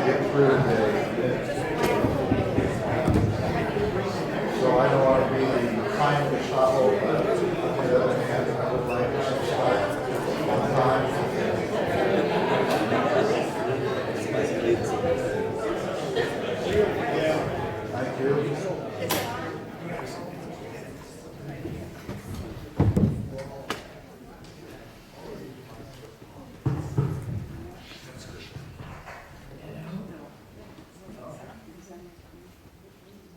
get through today. So I don't want to be the time to stop, but on the other hand, I would like to start on time. Thank you.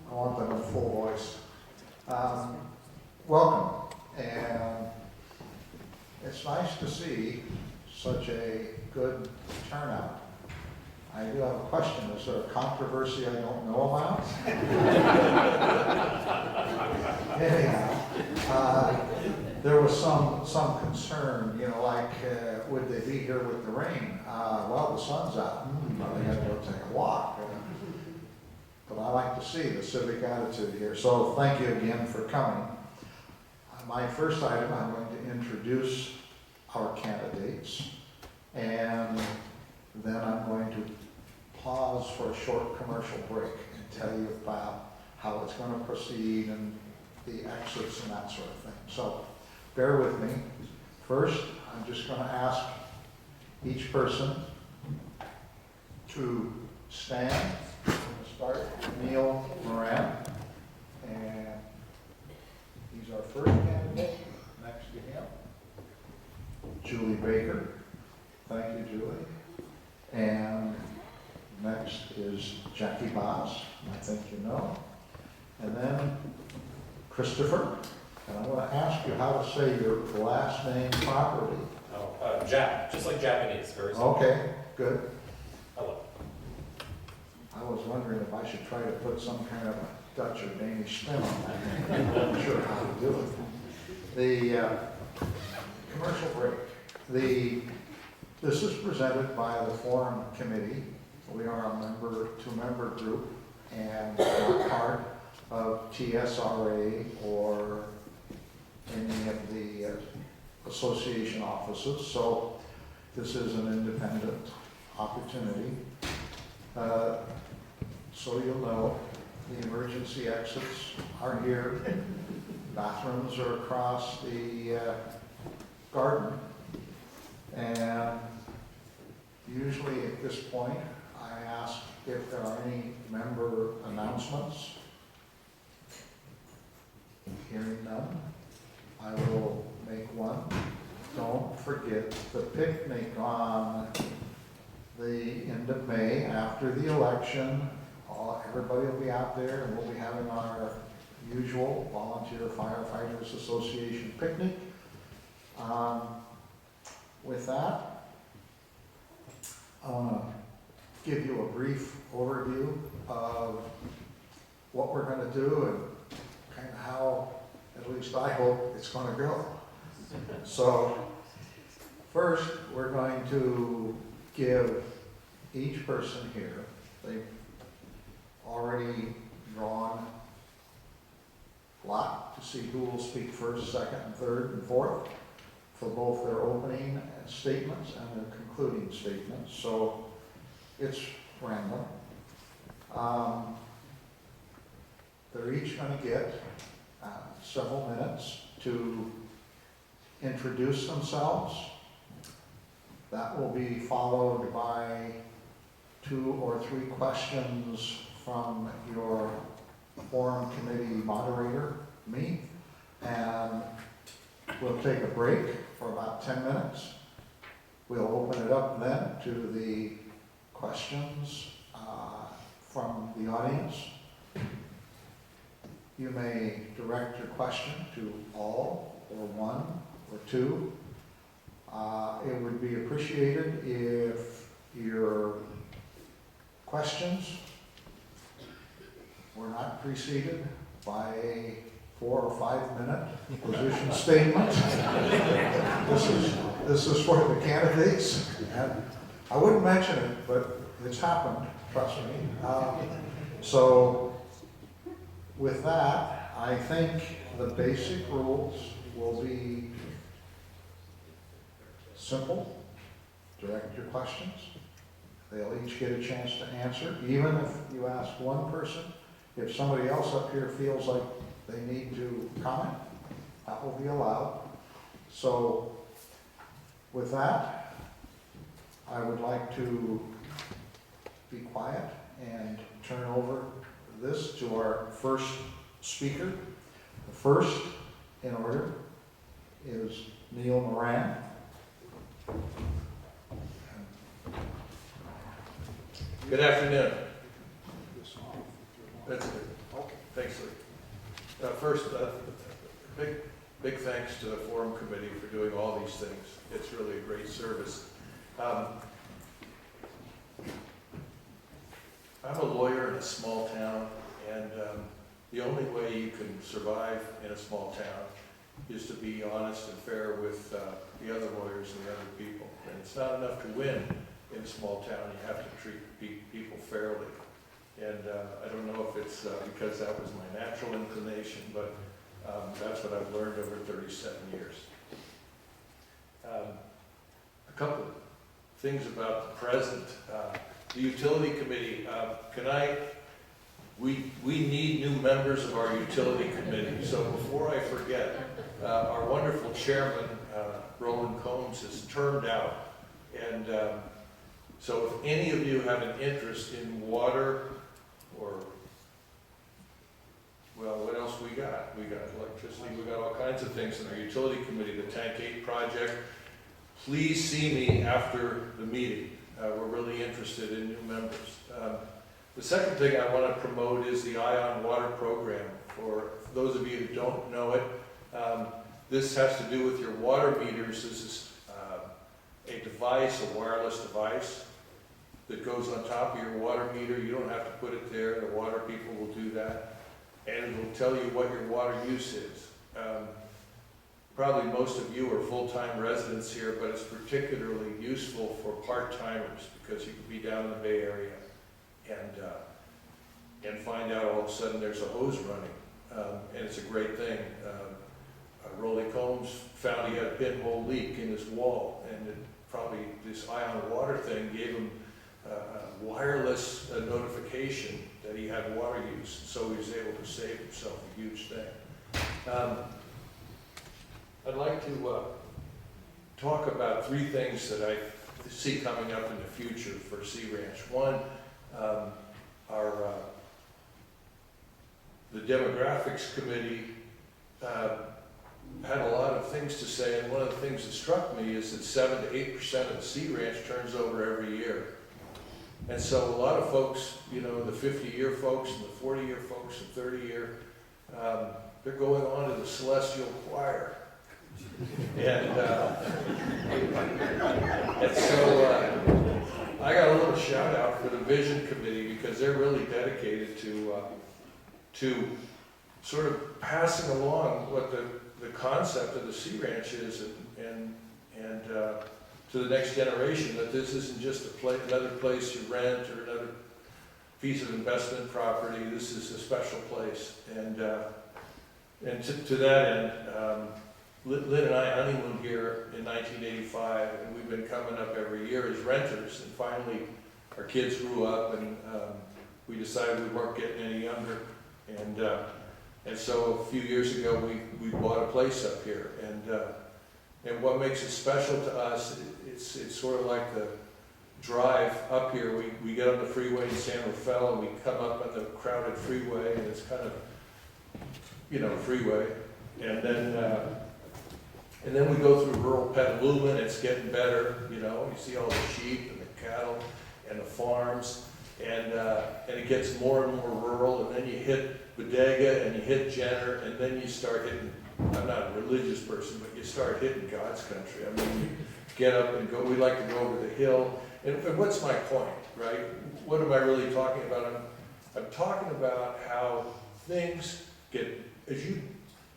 I want them in full voice. Welcome, and it's nice to see such a good turnout. I do have a question. Is there a controversy I don't know about? Anyhow, there was some concern, you know, like, would they be here with the rain? Well, the sun's out. Well, they got to go take a walk. But I like to see the civic attitude here. So thank you again for coming. My first item, I'm going to introduce our candidates, and then I'm going to pause for a short commercial break and tell you about how it's going to proceed and the exits and that sort of thing. So bear with me. First, I'm just going to ask each person to stand. I'm going to start with Neil Moran, and he's our first candidate. Next to him, Julie Baker. Thank you, Julie. And next is Jacquelyn Baas, I think you know. And then Christopher. And I want to ask you how to say your last name properly. Jaap, just like Japanese, very simple. Okay, good. Hello. I was wondering if I should try to put some kind of a Dutch or Danish spin on that. I'm not sure how to do it. The commercial break. This is presented by the Forum Committee. We are a two-member group and not part of TSRA or any of the association offices. So this is an independent opportunity. So you'll know the emergency exits are here. Bathrooms are across the garden. And usually at this point, I ask if there are any member announcements. Hearing none, I will make one. Don't forget the picnic on the end of May after the election. Everybody will be out there, and we'll be having our usual Volunteer Firefighters Association picnic. With that, I want to give you a brief overview of what we're going to do and kind of how, at least I hope, it's going to go. So first, we're going to give each person here, they've already drawn a lot to see who will speak first, second, and third, and fourth for both their opening statements and their concluding statements. So it's random. They're each going to get several minutes to introduce themselves. That will be followed by 2 or 3 questions from your Forum Committee moderator, me, and we'll take a break for about 10 minutes. We'll open it up then to the questions from the audience. You may direct your question to all, or 1, or 2. It would be appreciated if your questions were not preceded by a 4 or 5 minute position statement. This is for the candidates. And I wouldn't mention it, but it's happened, trust me. So with that, I think the basic rules will be simple. Direct your questions. They'll each get a chance to answer, even if you ask one person. If somebody else up here feels like they need to comment, that will be allowed. So with that, I would like to be quiet and turn over this to our first speaker. The first in order is Neil Moran. Good afternoon. That's good. Okay. Thanks, Lee. First, big thanks to the Forum Committee for doing all these things. It's really a great service. I'm a lawyer in a small town, and the only way you can survive in a small town is to be honest and fair with the other lawyers and the other people. And it's not enough to win in a small town. You have to treat people fairly. And I don't know if it's because that was my natural inclination, but that's what I've learned over 37 years. A couple of things about the present. The Utility Committee, we need new members of our Utility Committee. So before I forget, our wonderful chairman, Roland Combs, is termed out. And so if any of you have an interest in water, or, well, what else we got? We got electricity, we got all kinds of things in our Utility Committee, the Tank 8 project. Please see me after the meeting. We're really interested in new members. The second thing I want to promote is the Ion Water Program. For those of you who don't know it, this has to do with your water meters. This is a device, a wireless device, that goes on top of your water meter. You don't have to put it there. The water people will do that. And it will tell you what your water use is. Probably most of you are full-time residents here, but it's particularly useful for part-timers because you can be down in the Bay Area and find out all of a sudden there's a hose running. And it's a great thing. Rolly Combs found he had a pinhole leak in his wall, and probably this Ion Water thing gave him a wireless notification that he had water use, so he was able to save himself a huge thing. I'd like to talk about three things that I see coming up in the future for Sea Ranch. One, the Demographics Committee had a lot of things to say, and one of the things that struck me is that 7 to 8% of the Sea Ranch turns over every year. And so a lot of folks, you know, the 50-year folks and the 40-year folks and 30-year, they're going on to the celestial choir. And so I got a little shout out for the Vision Committee because they're really dedicated to sort of passing along what the concept of the Sea Ranch is and to the next generation, that this isn't just another place you rent or another piece of investment property. This is a special place. And to that end, Lynn and I honeymooned here in 1985, and we've been coming up every year as renters. And finally, our kids grew up, and we decided we weren't getting any younger. And so a few years ago, we bought a place up here. And what makes it special to us, it's sort of like the drive up here. We get on the freeway in San Rafael, and we come up on the crowded freeway, and it's kind of, you know, freeway. And then we go through rural Petaluma, and it's getting better. You know, you see all the sheep and the cattle and the farms, and it gets more and more rural. And then you hit Bodega, and you hit Jenner, and then you start hitting. I'm not a religious person, but you start hitting God's country. I mean, you get up and go. We like to go over the hill. And what's my point, right? What am I really talking about? I'm talking about how things get,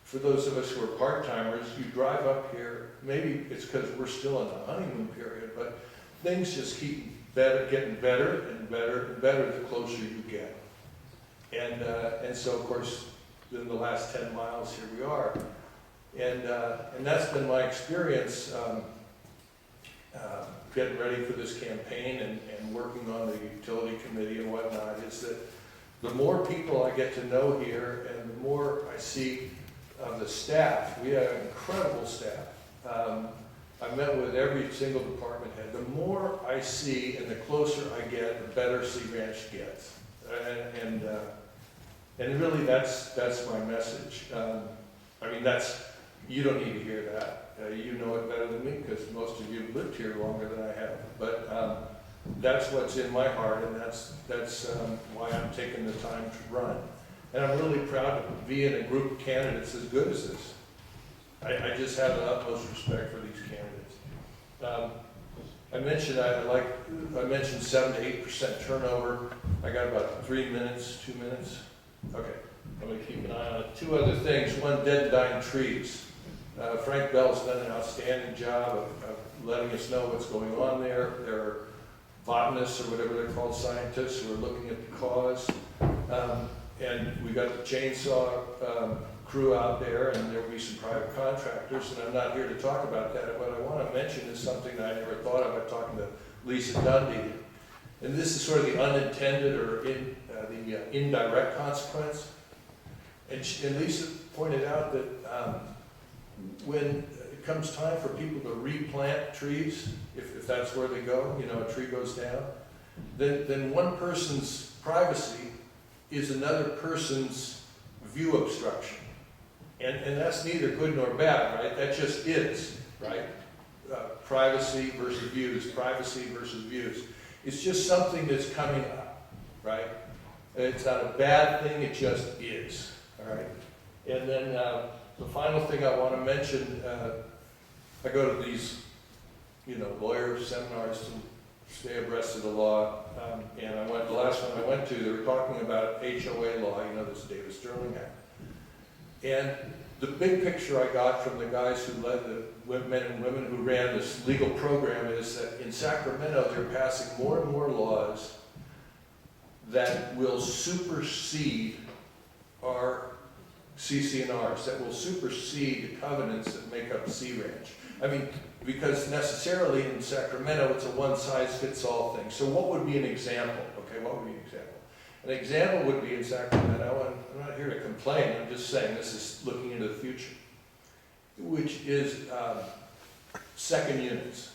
for those of us who are part-timers, you drive up here, maybe it's because we're still in the honeymoon period, but things just keep getting better and better and better the closer you get. And so, of course, in the last 10 miles, here we are. And that's been my experience getting ready for this campaign and working on the utility committee and whatnot, is that the more people I get to know here and the more I see of the staff, we have incredible staff. I met with every single department head. The more I see and the closer I get, the better Sea Ranch gets. And really that's my message. I mean, you don't need to hear that. You know it better than me because most of you have lived here longer than I have. But that's what's in my heart, and that's why I'm taking the time to run. And I'm really proud to be in a group of candidates as good as this. I just have the utmost respect for these candidates. I mentioned 7 to 8% turnover. I got about 3 minutes, 2 minutes. Okay, I'm gonna keep an eye on it. 2 other things. One, dead and dying trees. Frank Bell's done an outstanding job of letting us know what's going on there. There are botanists or whatever they're called, scientists who are looking at the cause. And we got the chainsaw crew out there, and there will be some private contractors, and I'm not here to talk about that. What I want to mention is something that I never thought of. I'm talking to Lisa Dundee, and this is sort of the unintended or the indirect consequence. And Lisa pointed out that when it comes time for people to replant trees, if that's where they go, a tree goes down, then one person's privacy is another person's view obstruction. And that's neither good nor bad, right? That just is, right? Privacy versus views, privacy versus views. It's just something that's coming up, right? It's not a bad thing, it just is, all right? And then the final thing I want to mention, I go to these, lawyer seminars to stay abreast of the law, and the last one I went to, they were talking about HOA law, this Davis Sterling Act. And the big picture I got from the guys who led the men and women who ran this legal program is that in Sacramento, they're passing more and more laws that will supersede our CC&Rs, that will supersede the covenants that make up Sea Ranch. I mean, because necessarily in Sacramento, it's a one-size-fits-all thing. So what would be an example? Okay, what would be an example? An example would be in Sacramento, and I'm not here to complain, I'm just saying this is looking into the future, which is second units.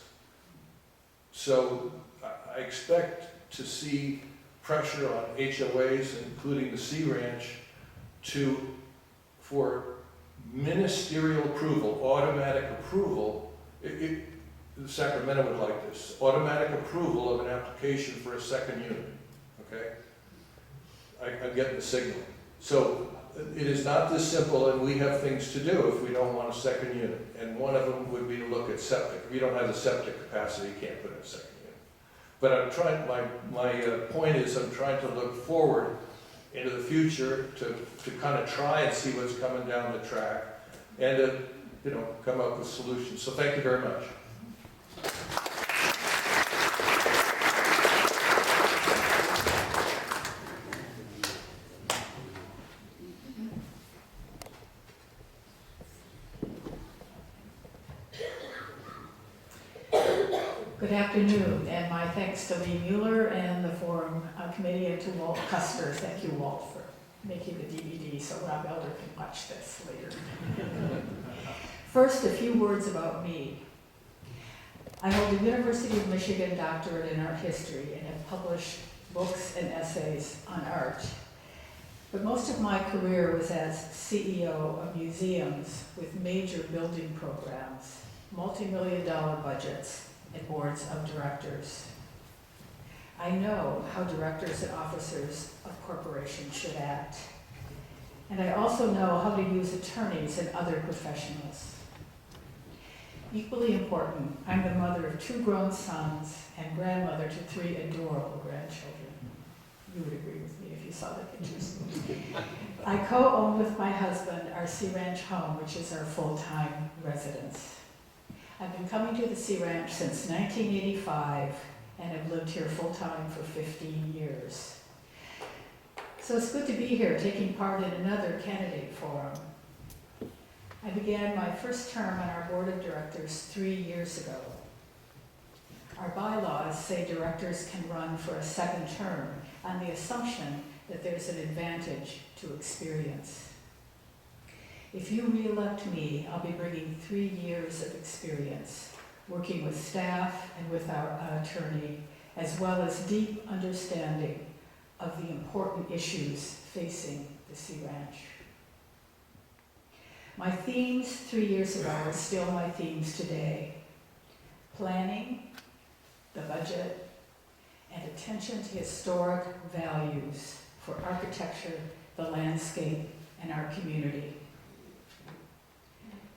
So I expect to see pressure on HOAs, including the Sea Ranch, for ministerial approval, automatic approval. Sacramento would like this, automatic approval of an application for a second unit, okay? I'm getting the signal. So it is not this simple, and we have things to do if we don't want a second unit. And one of them would be to look at septic. If you don't have the septic capacity, you can't put in a second unit. But I'm trying, my point is I'm trying to look forward into the future to kind of try and see what's coming down the track and to, come up with solutions. So thank you very much. Good afternoon, and my thanks to Leigh Mueller and the Forum Committee, and to Walt Custer. Thank you, Walt, for making the DVD so Rob Elder can watch this later. First, a few words about me. I hold a University of Michigan doctorate in art history and have published books and essays on art. But most of my career was as CEO of museums with major building programs, multi-million-dollar budgets, and boards of directors. I know how directors and officers of corporations should act. And I also know how to use attorneys and other professionals. Equally important, I'm the mother of 2 grown sons and grandmother to 3 adorable grandchildren. You would agree with me if you saw the pictures. I co-own with my husband our Sea Ranch home, which is our full-time residence. I've been coming to the Sea Ranch since 1985 and have lived here full-time for 15 years. So it's good to be here taking part in another candidate forum. I began my first term on our board of directors 3 years ago. Our bylaws say directors can run for a second term on the assumption that there's an advantage to experience. If you re-elect me, I'll be bringing 3 years of experience, working with staff and with our attorney, as well as deep understanding of the important issues facing the Sea Ranch. My themes 3 years ago are still my themes today. Planning, the budget, and attention to historic values for architecture, the landscape, and our community.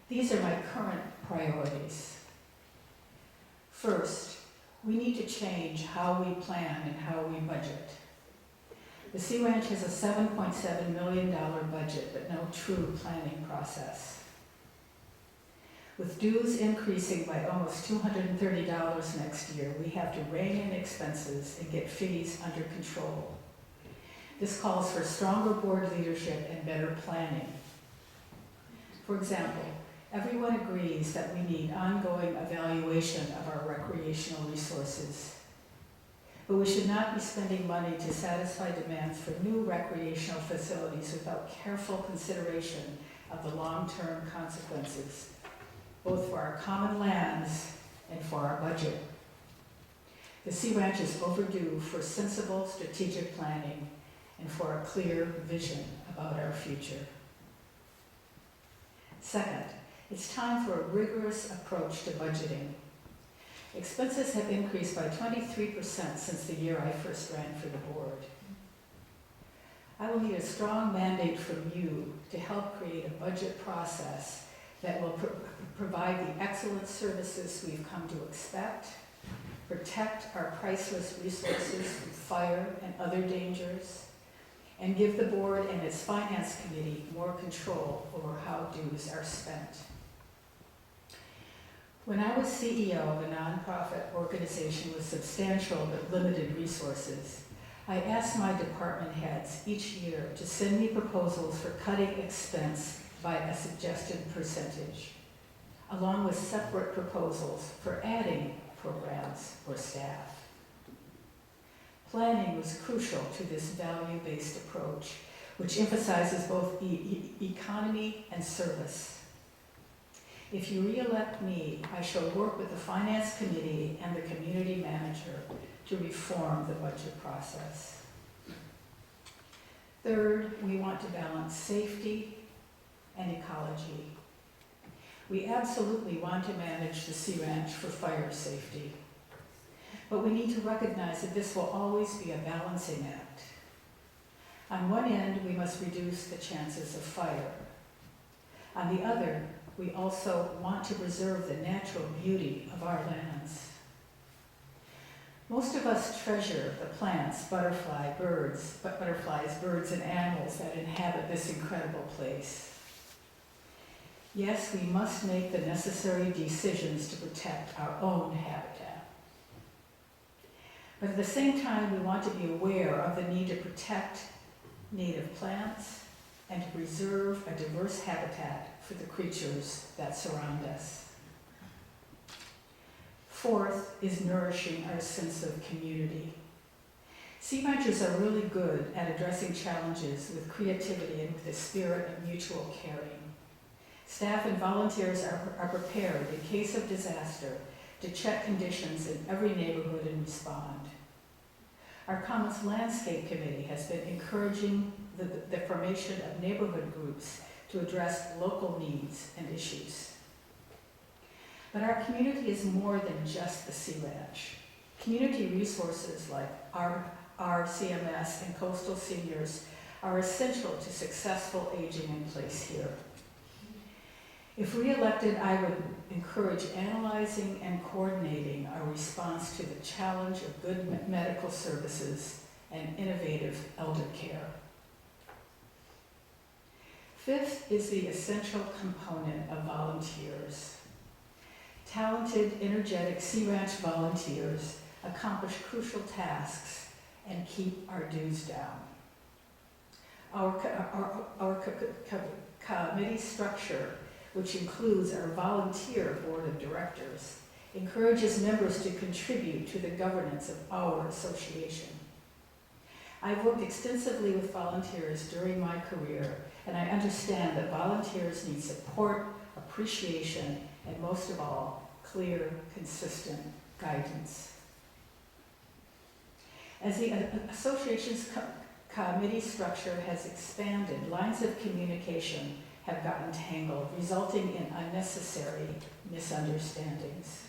These are my current priorities. First, we need to change how we plan and how we budget. The Sea Ranch has a $7.7 million budget, but no true planning process. With dues increasing by almost $230 next year, we have to rein in expenses and get fees under control. This calls for stronger board leadership and better planning. For example, everyone agrees that we need ongoing evaluation of our recreational resources. But we should not be spending money to satisfy demands for new recreational facilities without careful consideration of the long-term consequences, both for our common lands and for our budget. The Sea Ranch is overdue for sensible strategic planning and for a clear vision about our future. Second, it's time for a rigorous approach to budgeting. Expenses have increased by 23% since the year I first ran for the board. I will need a strong mandate from you to help create a budget process that will provide the excellent services we've come to expect, protect our priceless resources from fire and other dangers, and give the board and its finance committee more control over how dues are spent. When I was CEO of a nonprofit organization with substantial but limited resources, I asked my department heads each year to send me proposals for cutting expense by a suggested percentage, along with separate proposals for adding programs or staff. Planning was crucial to this value-based approach, which emphasizes both economy and service. If you re-elect me, I shall work with the Finance Committee and the Community Manager to reform the budget process. Third, we want to balance safety and ecology. We absolutely want to manage the Sea Ranch for fire safety, but we need to recognize that this will always be a balancing act. On one end, we must reduce the chances of fire. On the other, we also want to preserve the natural beauty of our lands. Most of us treasure the plants, butterflies, birds, and animals that inhabit this incredible place. Yes, we must make the necessary decisions to protect our own habitat. But at the same time, we want to be aware of the need to protect native plants and to preserve a diverse habitat for the creatures that surround us. Fourth is nourishing our sense of community. Sea ranchers are really good at addressing challenges with creativity and with a spirit of mutual caring. Staff and volunteers are prepared in case of disaster to check conditions in every neighborhood and respond. Our Commons Landscape Committee has been encouraging the formation of neighborhood groups to address local needs and issues. But our community is more than just the Sea Ranch. Community resources like our CMS and coastal seniors are essential to successful aging in place here. If re-elected, I would encourage analyzing and coordinating our response to the challenge of good medical services and innovative elder care. Fifth is the essential component of volunteers. Talented, energetic Sea Ranch volunteers accomplish crucial tasks and keep our dues down. Our committee structure, which includes our volunteer board of directors, encourages members to contribute to the governance of our association. I've worked extensively with volunteers during my career, and I understand that volunteers need support, appreciation, and most of all, clear, consistent guidance. As the association's committee structure has expanded, lines of communication have gotten tangled, resulting in unnecessary misunderstandings.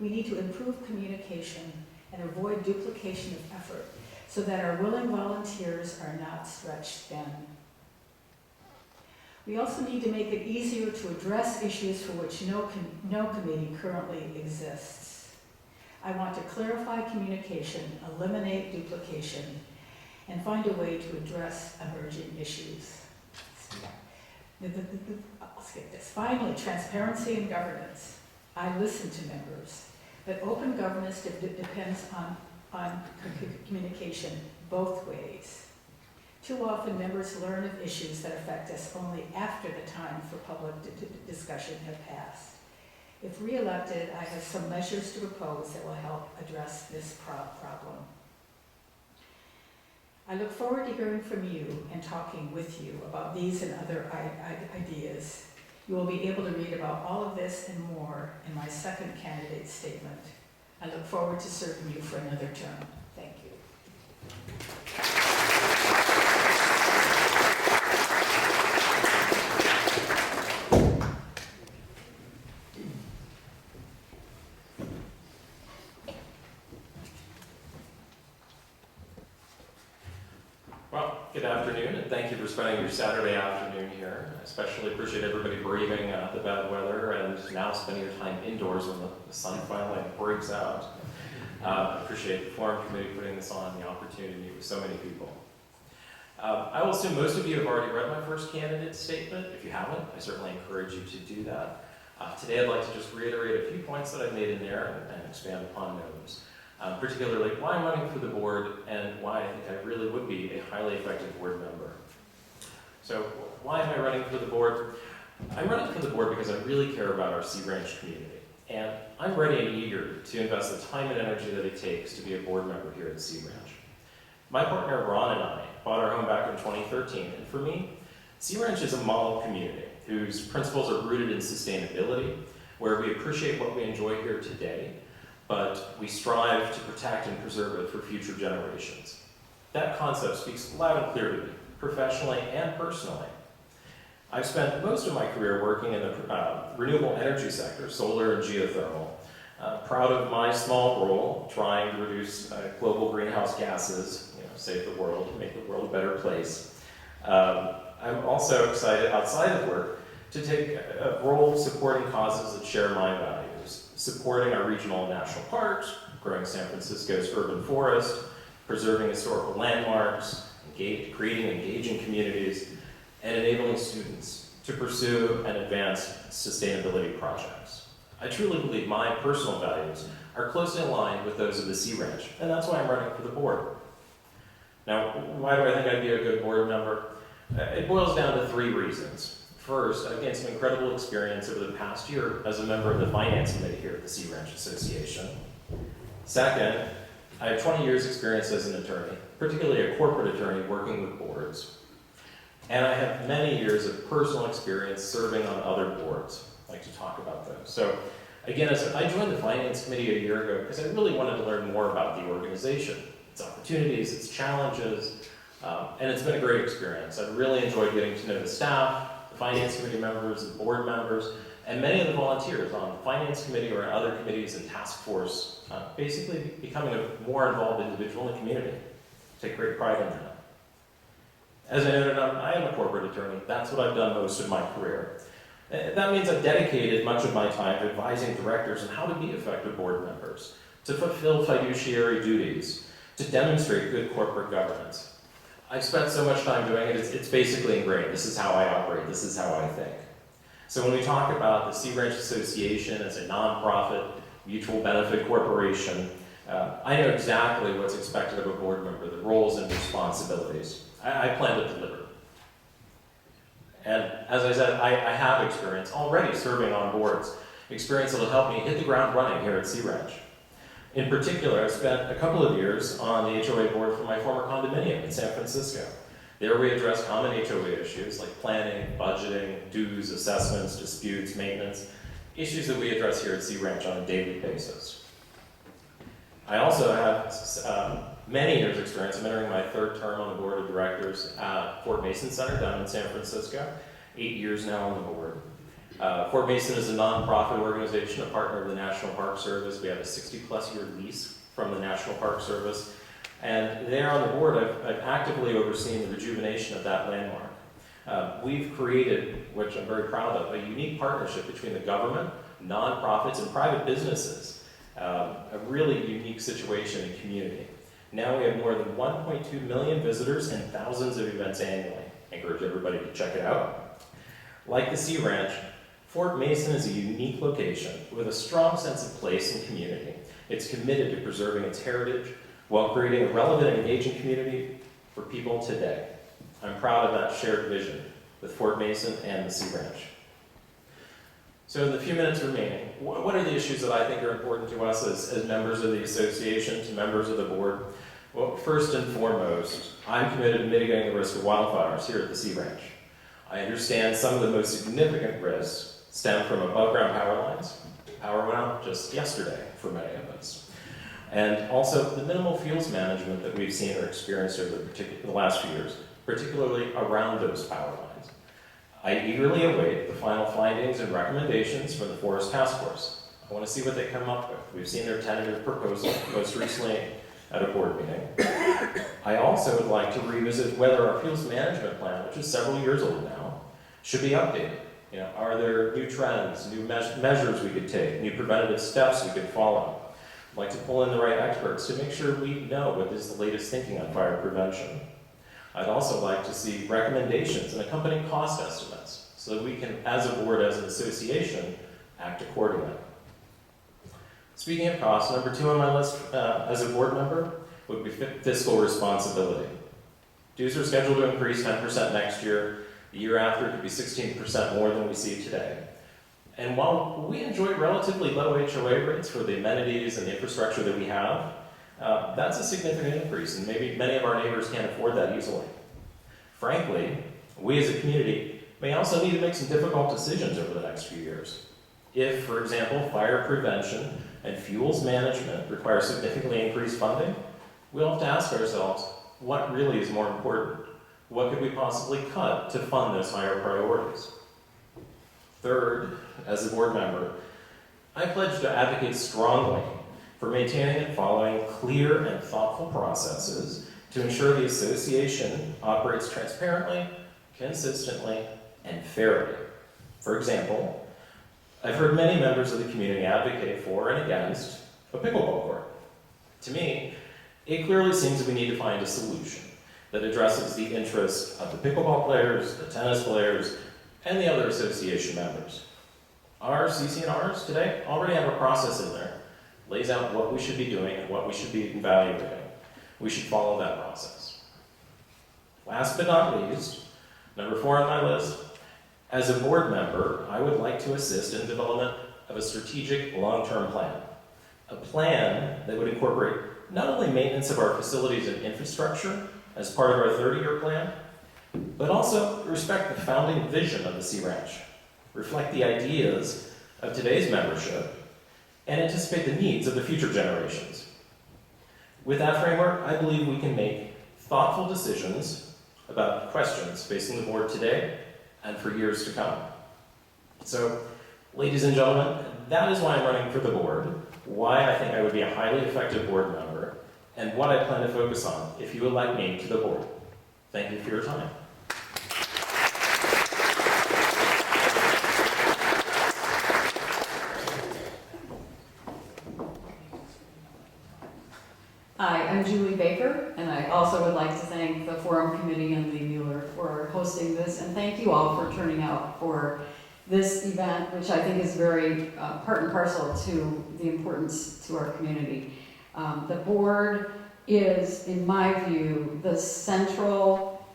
We need to improve communication and avoid duplication of effort so that our willing volunteers are not stretched thin. We also need to make it easier to address issues for which no committee currently exists. I want to clarify communication, eliminate duplication, and find a way to address emerging issues. I'll skip this. Finally, transparency and governance. I listen to members, but open governance depends on communication both ways. Too often, members learn of issues that affect us only after the time for public discussion have passed. If re-elected, I have some measures to propose that will help address this problem. I look forward to hearing from you and talking with you about these and other ideas. You will be able to read about all of this and more in my second candidate statement. I look forward to serving you for another term. Thank you. Well, good afternoon, and thank you for spending your Saturday afternoon here. I especially appreciate everybody braving the bad weather and now spending your time indoors when the sun finally breaks out. I appreciate the Forum Committee putting this on, the opportunity to meet with so many people. I will assume most of you have already read my first candidate statement. If you haven't, I certainly encourage you to do that. Today I'd like to just reiterate a few points that I've made in there and expand upon those. Particularly why I'm running for the board and why I think I really would be a highly effective board member. So why am I running for the board? I'm running for the board because I really care about our Sea Ranch community. And I'm ready and eager to invest the time and energy that it takes to be a board member here at Sea Ranch. My partner Ron and I bought our home back in 2013, and for me, Sea Ranch is a model community whose principles are rooted in sustainability, where we appreciate what we enjoy here today, but we strive to protect and preserve it for future generations. That concept speaks loud and clear to me, professionally and personally. I've spent most of my career working in the renewable energy sector, solar and geothermal. Proud of my small role trying to reduce global greenhouse gases, save the world, make the world a better place. I'm also excited outside of work to take a role supporting causes that share my values, supporting our regional and national parks, growing San Francisco's urban forest, preserving historical landmarks, creating engaging communities, and enabling students to pursue and advance sustainability projects. I truly believe my personal values are closely aligned with those of the Sea Ranch, and that's why I'm running for the board. Now, why do I think I'd be a good board member? It boils down to 3 reasons. First, I've gained some incredible experience over the past year as a member of the Finance Committee here at the Sea Ranch Association. Second, I have 20 years experience as an attorney, particularly a corporate attorney working with boards. And I have many years of personal experience serving on other boards. I'd like to talk about those. So again, I joined the Finance Committee a year ago because I really wanted to learn more about the organization, its opportunities, its challenges, and it's been a great experience. I've really enjoyed getting to know the staff, the Finance Committee members, the board members, and many of the volunteers on the Finance Committee or other committees and task force, basically becoming a more involved individual in the community. Take great pride in that. As I noted, I am a corporate attorney. That's what I've done most of my career. That means I've dedicated much of my time to advising directors on how to be effective board members, to fulfill fiduciary duties, to demonstrate good corporate governance. I've spent so much time doing it, it's basically ingrained. This is how I operate, this is how I think. So when we talk about the Sea Ranch Association as a nonprofit, mutual benefit corporation, I know exactly what's expected of a board member, the roles and responsibilities. I plan to deliver. And as I said, I have experience already serving on boards. experience that will help me hit the ground running here at Sea Ranch. In particular, I've spent a couple of years on the HOA board for my former condominium in San Francisco. There we address common HOA issues like planning, budgeting, dues, assessments, disputes, maintenance, issues that we address here at Sea Ranch on a daily basis. I also have many years' experience. I'm entering my third term on the board of directors at Fort Mason Center down in San Francisco. 8 years now on the board. Fort Mason is a nonprofit organization, a partner of the National Park Service. We have a 60-plus year lease from the National Park Service. And there on the board, I've actively overseen the rejuvenation of that landmark. We've created, which I'm very proud of, a unique partnership between the government, nonprofits, and private businesses. A really unique situation in community. Now we have more than 1.2 million visitors and thousands of events annually. I encourage everybody to check it out. Like the Sea Ranch, Fort Mason is a unique location with a strong sense of place and community. It's committed to preserving its heritage while creating a relevant and engaging community for people today. I'm proud of that shared vision with Fort Mason and the Sea Ranch. So in the few minutes remaining, what are the issues that I think are important to us as members of the association, to members of the board? Well, first and foremost, I'm committed to mitigating the risk of wildfires here at the Sea Ranch. I understand some of the most significant risks stem from above-ground power lines. Power went out just yesterday for many of us. And also the minimal fuels management that we've seen or experienced over the last few years, particularly around those power lines. I eagerly await the final findings and recommendations from the Forest Task Force. I want to see what they come up with. We've seen their tentative proposal most recently at a board meeting. I also would like to revisit whether our fuels management plan, which is several years old now, should be updated. Are there new trends, new measures we could take, new preventative steps we could follow? I'd like to pull in the right experts to make sure we know what is the latest thinking on fire prevention. I'd also like to see recommendations and accompanying cost estimates so that we can, as a board, as an association, act accordingly. Speaking of cost, number 2 on my list as a board member would be fiscal responsibility. Dues are scheduled to increase 10% next year. The year after, it could be 16% more than we see today. And while we enjoy relatively low HOA rates for the amenities and the infrastructure that we have, that's a significant increase, and maybe many of our neighbors can't afford that easily. Frankly, we as a community may also need to make some difficult decisions over the next few years. If, for example, fire prevention and fuels management require significantly increased funding, we'll have to ask ourselves, what really is more important? What could we possibly cut to fund those higher priorities? Third, as a board member, I pledge to advocate strongly for maintaining and following clear and thoughtful processes to ensure the association operates transparently, consistently, and fairly. For example, I've heard many members of the community advocate for and against a pickleball court. To me, it clearly seems that we need to find a solution that addresses the interests of the pickleball players, the tennis players, and the other association members. Our CC&Rs today already have a process in there, lays out what we should be doing and what we should be evaluating. We should follow that process. Last but not least, number 4 on my list, as a board member, I would like to assist in the development of a strategic long-term plan. A plan that would incorporate not only maintenance of our facilities and infrastructure as part of our 30-year plan, but also respect the founding vision of the Sea Ranch, reflect the ideas of today's membership, and anticipate the needs of the future generations. With that framework, I believe we can make thoughtful decisions about questions facing the board today and for years to come. So, ladies and gentlemen, that is why I'm running for the board, why I think I would be a highly effective board member, and what I plan to focus on if you elect me to the board. Thank you for your time. Hi, I'm Julie Baker, and I also would like to thank the Forum Committee and Leigh Mueller for hosting this, and thank you all for turning out for this event, which I think is very part and parcel to the importance to our community. The board is, in my view, the central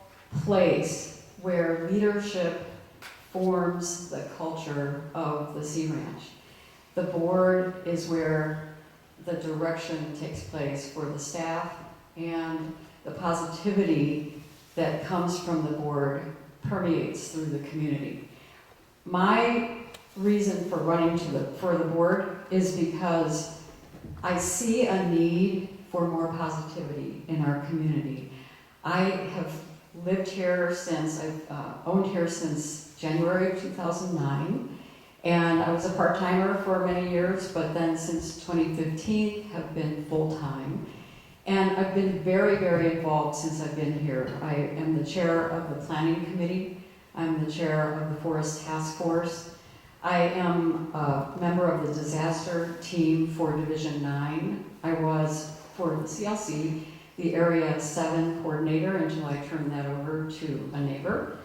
place where leadership forms the culture of the Sea Ranch. The board is where the direction takes place for the staff, and the positivity that comes from the board permeates through the community. My reason for running for the board is because I see a need for more positivity in our community. I have lived here since, I've owned here since January of 2009, and I was a part-timer for many years, but then since 2015 have been full-time. And I've been very, very involved since I've been here. I am the chair of the planning committee. I'm the chair of the forest task force. I am a member of the disaster team for Division 9. I was, for the CLC, the Area 7 coordinator until I turned that over to a neighbor.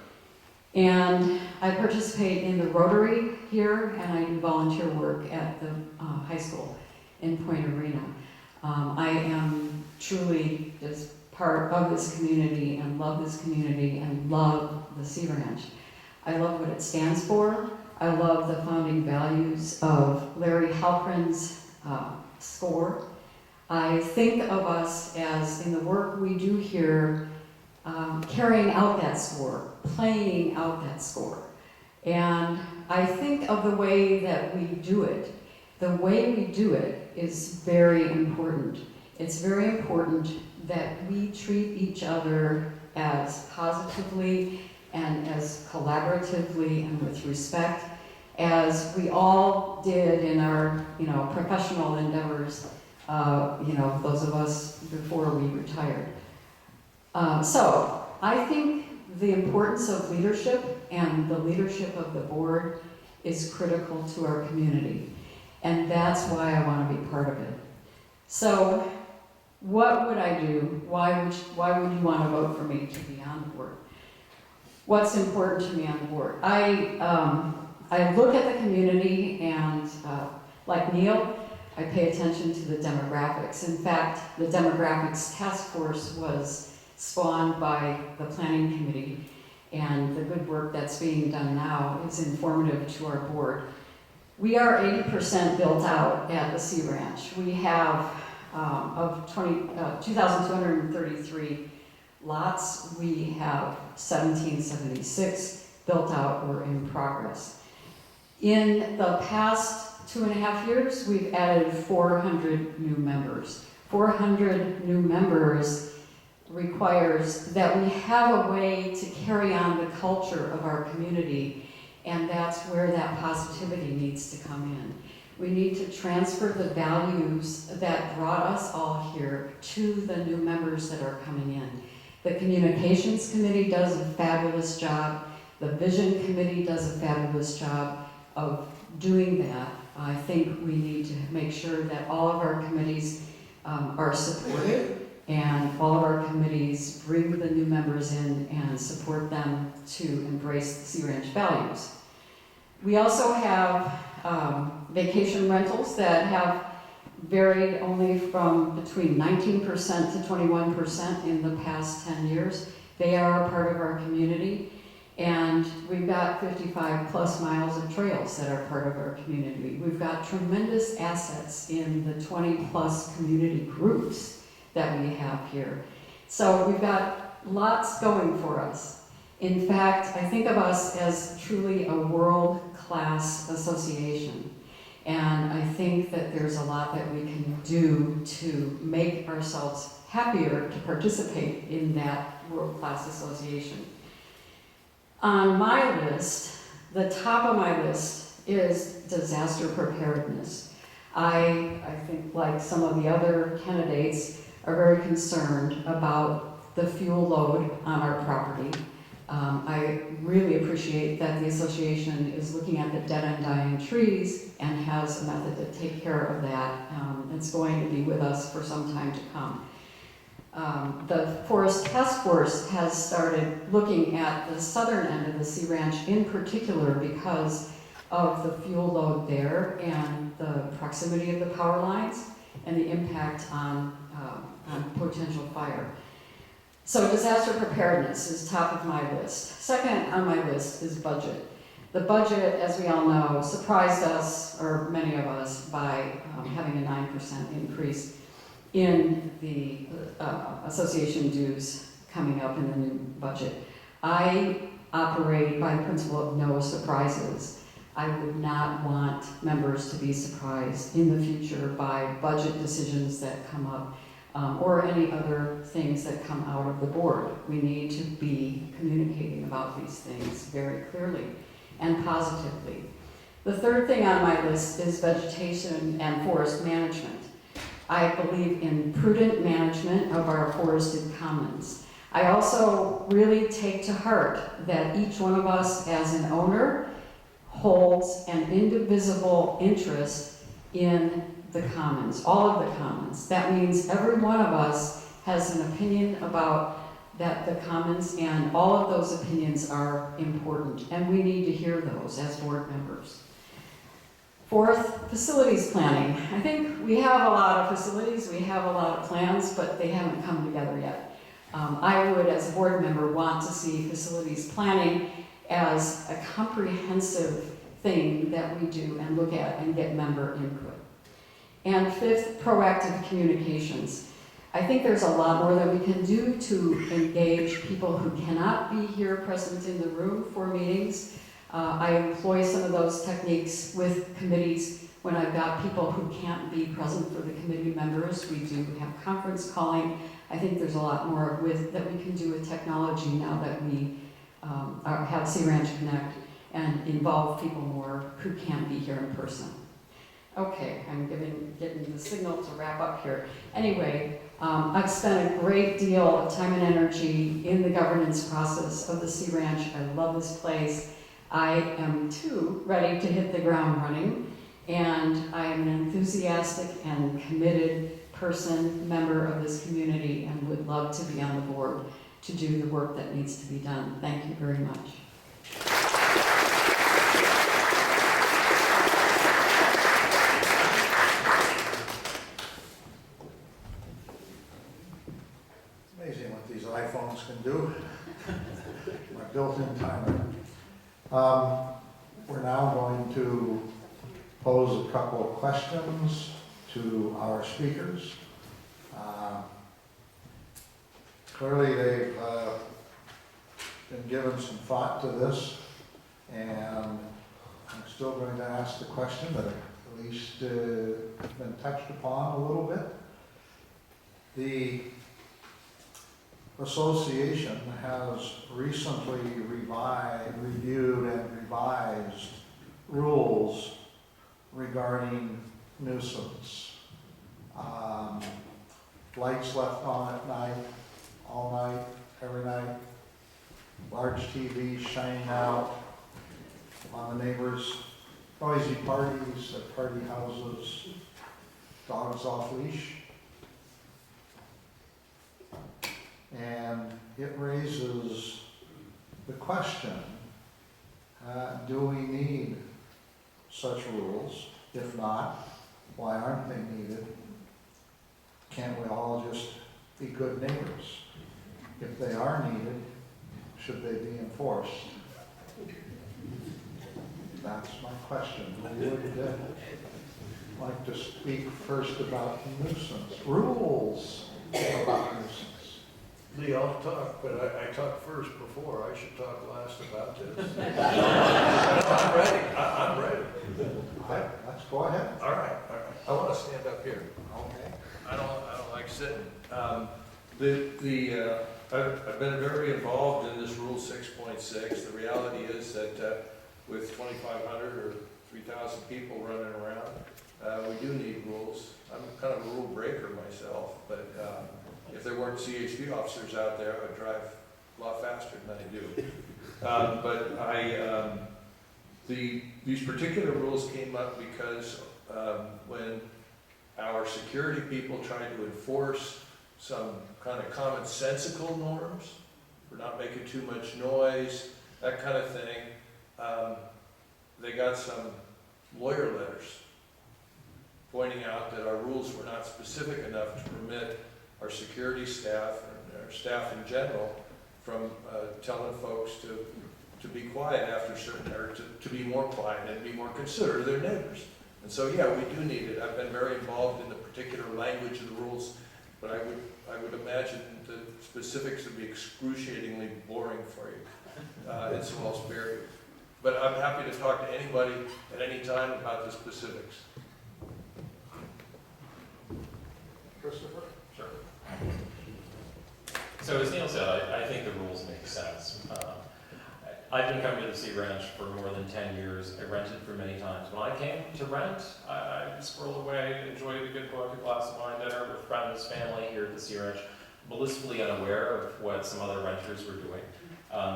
And I participate in the Rotary here, and I do volunteer work at the high school in Point Arena. I am truly just part of this community and love this community and love the Sea Ranch. I love what it stands for. I love the founding values of Larry Halprin's SCORE. I think of us as, in the work we do here, carrying out that SCORE, playing out that SCORE. And I think of the way that we do it. The way we do it is very important. It's very important that we treat each other as positively and as collaboratively and with respect as we all did in our, professional endeavors, those of us before we retired. So I think the importance of leadership and the leadership of the board is critical to our community. And that's why I want to be part of it. So what would I do? Why would you want to vote for me to be on the board? What's important to me on the board? I look at the community and, like Neil, I pay attention to the demographics. In fact, the demographics task force was spawned by the planning committee, and the good work that's being done now is informative to our board. We are 80% built out at the Sea Ranch. We have, of 2,233 lots, we have 1,776 built out or in progress. In the past 2.5 years, we've added 400 new members. 400 new members requires that we have a way to carry on the culture of our community, and that's where that positivity needs to come in. We need to transfer the values that brought us all here to the new members that are coming in. The Communications Committee does a fabulous job. The Vision Committee does a fabulous job of doing that. I think we need to make sure that all of our committees are supported, and all of our committees bring the new members in and support them to embrace the Sea Ranch values. We also have vacation rentals that have varied only from between 19% to 21% in the past 10 years. They are a part of our community, and we've got 55 plus miles of trails that are part of our community. We've got tremendous assets in the 20 plus community groups that we have here. So we've got lots going for us. In fact, I think of us as truly a world-class association. And I think that there's a lot that we can do to make ourselves happier to participate in that world-class association. On my list, the top of my list is disaster preparedness. I think, like some of the other candidates, are very concerned about the fuel load on our property. I really appreciate that the association is looking at the dead and dying trees and has a method to take care of that. It's going to be with us for some time to come. The Forest Task Force has started looking at the southern end of the Sea Ranch in particular because of the fuel load there and the proximity of the power lines and the impact on potential fire. So disaster preparedness is top of my list. Second on my list is budget. The budget, as we all know, surprised us, or many of us, by having a 9% increase in the association dues coming up in the new budget. I operate by the principle of no surprises. I would not want members to be surprised in the future by budget decisions that come up or any other things that come out of the board. We need to be communicating about these things very clearly and positively. The third thing on my list is vegetation and forest management. I believe in prudent management of our forested commons. I also really take to heart that each one of us as an owner holds an indivisible interest in the commons, all of the commons. That means every one of us has an opinion about the commons, and all of those opinions are important, and we need to hear those as board members. Fourth, facilities planning. I think we have a lot of facilities, we have a lot of plans, but they haven't come together yet. I would, as a board member, want to see facilities planning as a comprehensive thing that we do and look at and get member input. And fifth, proactive communications. I think there's a lot more that we can do to engage people who cannot be here present in the room for meetings. I employ some of those techniques with committees when I've got people who can't be present for the committee members. We do have conference calling. I think there's a lot more that we can do with technology now that we have Sea Ranch Connect and involve people more who can't be here in person. Okay, I'm getting the signal to wrap up here. Anyway, I've spent a great deal of time and energy in the governance process of the Sea Ranch. I love this place. I am too ready to hit the ground running, and I am an enthusiastic and committed member of this community, and would love to be on the board to do the work that needs to be done. Thank you very much. It's amazing what these iPhones can do. My built-in timer. We're now going to pose a couple of questions to our speakers. Clearly they've been given some thought to this, and I'm still going to ask the question, but at least been touched upon a little bit. The association has recently reviewed and revised rules regarding nuisance. Lights left on at night, all night, every night, large TVs shining out on the neighbors, noisy parties at party houses, dogs off leash. And it raises the question, do we need such rules? If not, why aren't they needed? Can't we all just be good neighbors? If they are needed, should they be enforced? That's my question. Who would like to speak first about nuisance? Rules about nuisance. Lee, I'll talk, but I talked first before. I should talk last about this. I'm ready. I'm ready. Okay, let's go ahead. All right. I want to stand up here. Okay. I don't like sitting. I've been very involved in this Rule 6.6. The reality is that with 2,500 or 3,000 people running around, we do need rules. I'm kind of a rule breaker myself, but if there weren't CHP officers out there, I would drive a lot faster than I do. These particular rules came up because when our security people tried to enforce some kind of commonsensical norms for not making too much noise, that kind of thing, they got some lawyer letters pointing out that our rules were not specific enough to permit our security staff and our staff in general from telling folks to to be quiet after certain, or to be more quiet and be more considerate of their neighbors. And so, yeah, we do need it. I've been very involved in the particular language of the rules, but I would imagine the specifics would be excruciatingly boring for you. And so I'll spare you. But I'm happy to talk to anybody at any time about the specifics. Christopher? Sure. So as Neil said, I think the rules make sense. I've been coming to the Sea Ranch for more than 10 years. I rented for many times. When I came to rent, I squirreled away, enjoyed a good book, a glass of wine, dinner with friends, family here at the Sea Ranch, blissfully unaware of what some other renters were doing.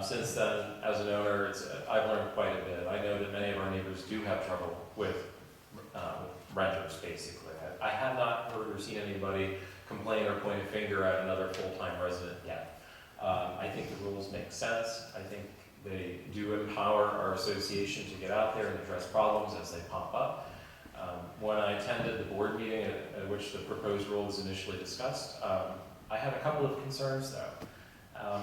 Since then, as an owner, I've learned quite a bit. I know that many of our neighbors do have trouble with renters, basically. I have not heard or seen anybody complain or point a finger at another full-time resident yet. I think the rules make sense. I think they do empower our association to get out there and address problems as they pop up. When I attended the board meeting at which the proposed rule was initially discussed, I had a couple of concerns though.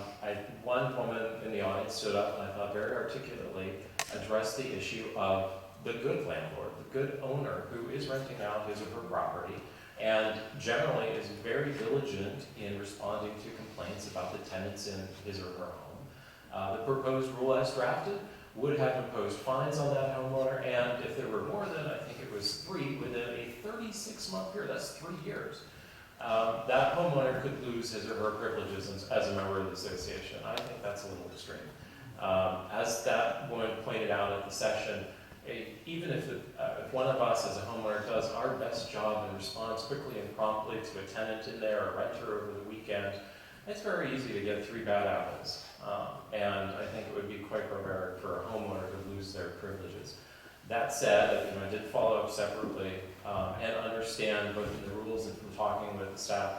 One woman in the audience stood up and I thought very articulately addressed the issue of the good landlord, the good owner who is renting out his or her property and generally is very diligent in responding to complaints about the tenants in his or her home. The proposed rule as drafted would have imposed fines on that homeowner, and if there were more than, I think it was 3, within a 36-month period, that's 3 years, that homeowner could lose his or her privileges as a member of the association. I think that's a little extreme. As that woman pointed out at the session, even if one of us as a homeowner does our best job and responds quickly and promptly to a tenant in there, or a renter over the weekend, it's very easy to get 3 bad apples. And I think it would be quite barbaric for a homeowner to lose their privileges. That said, I did follow up separately and understand both in the rules and from talking with the staff,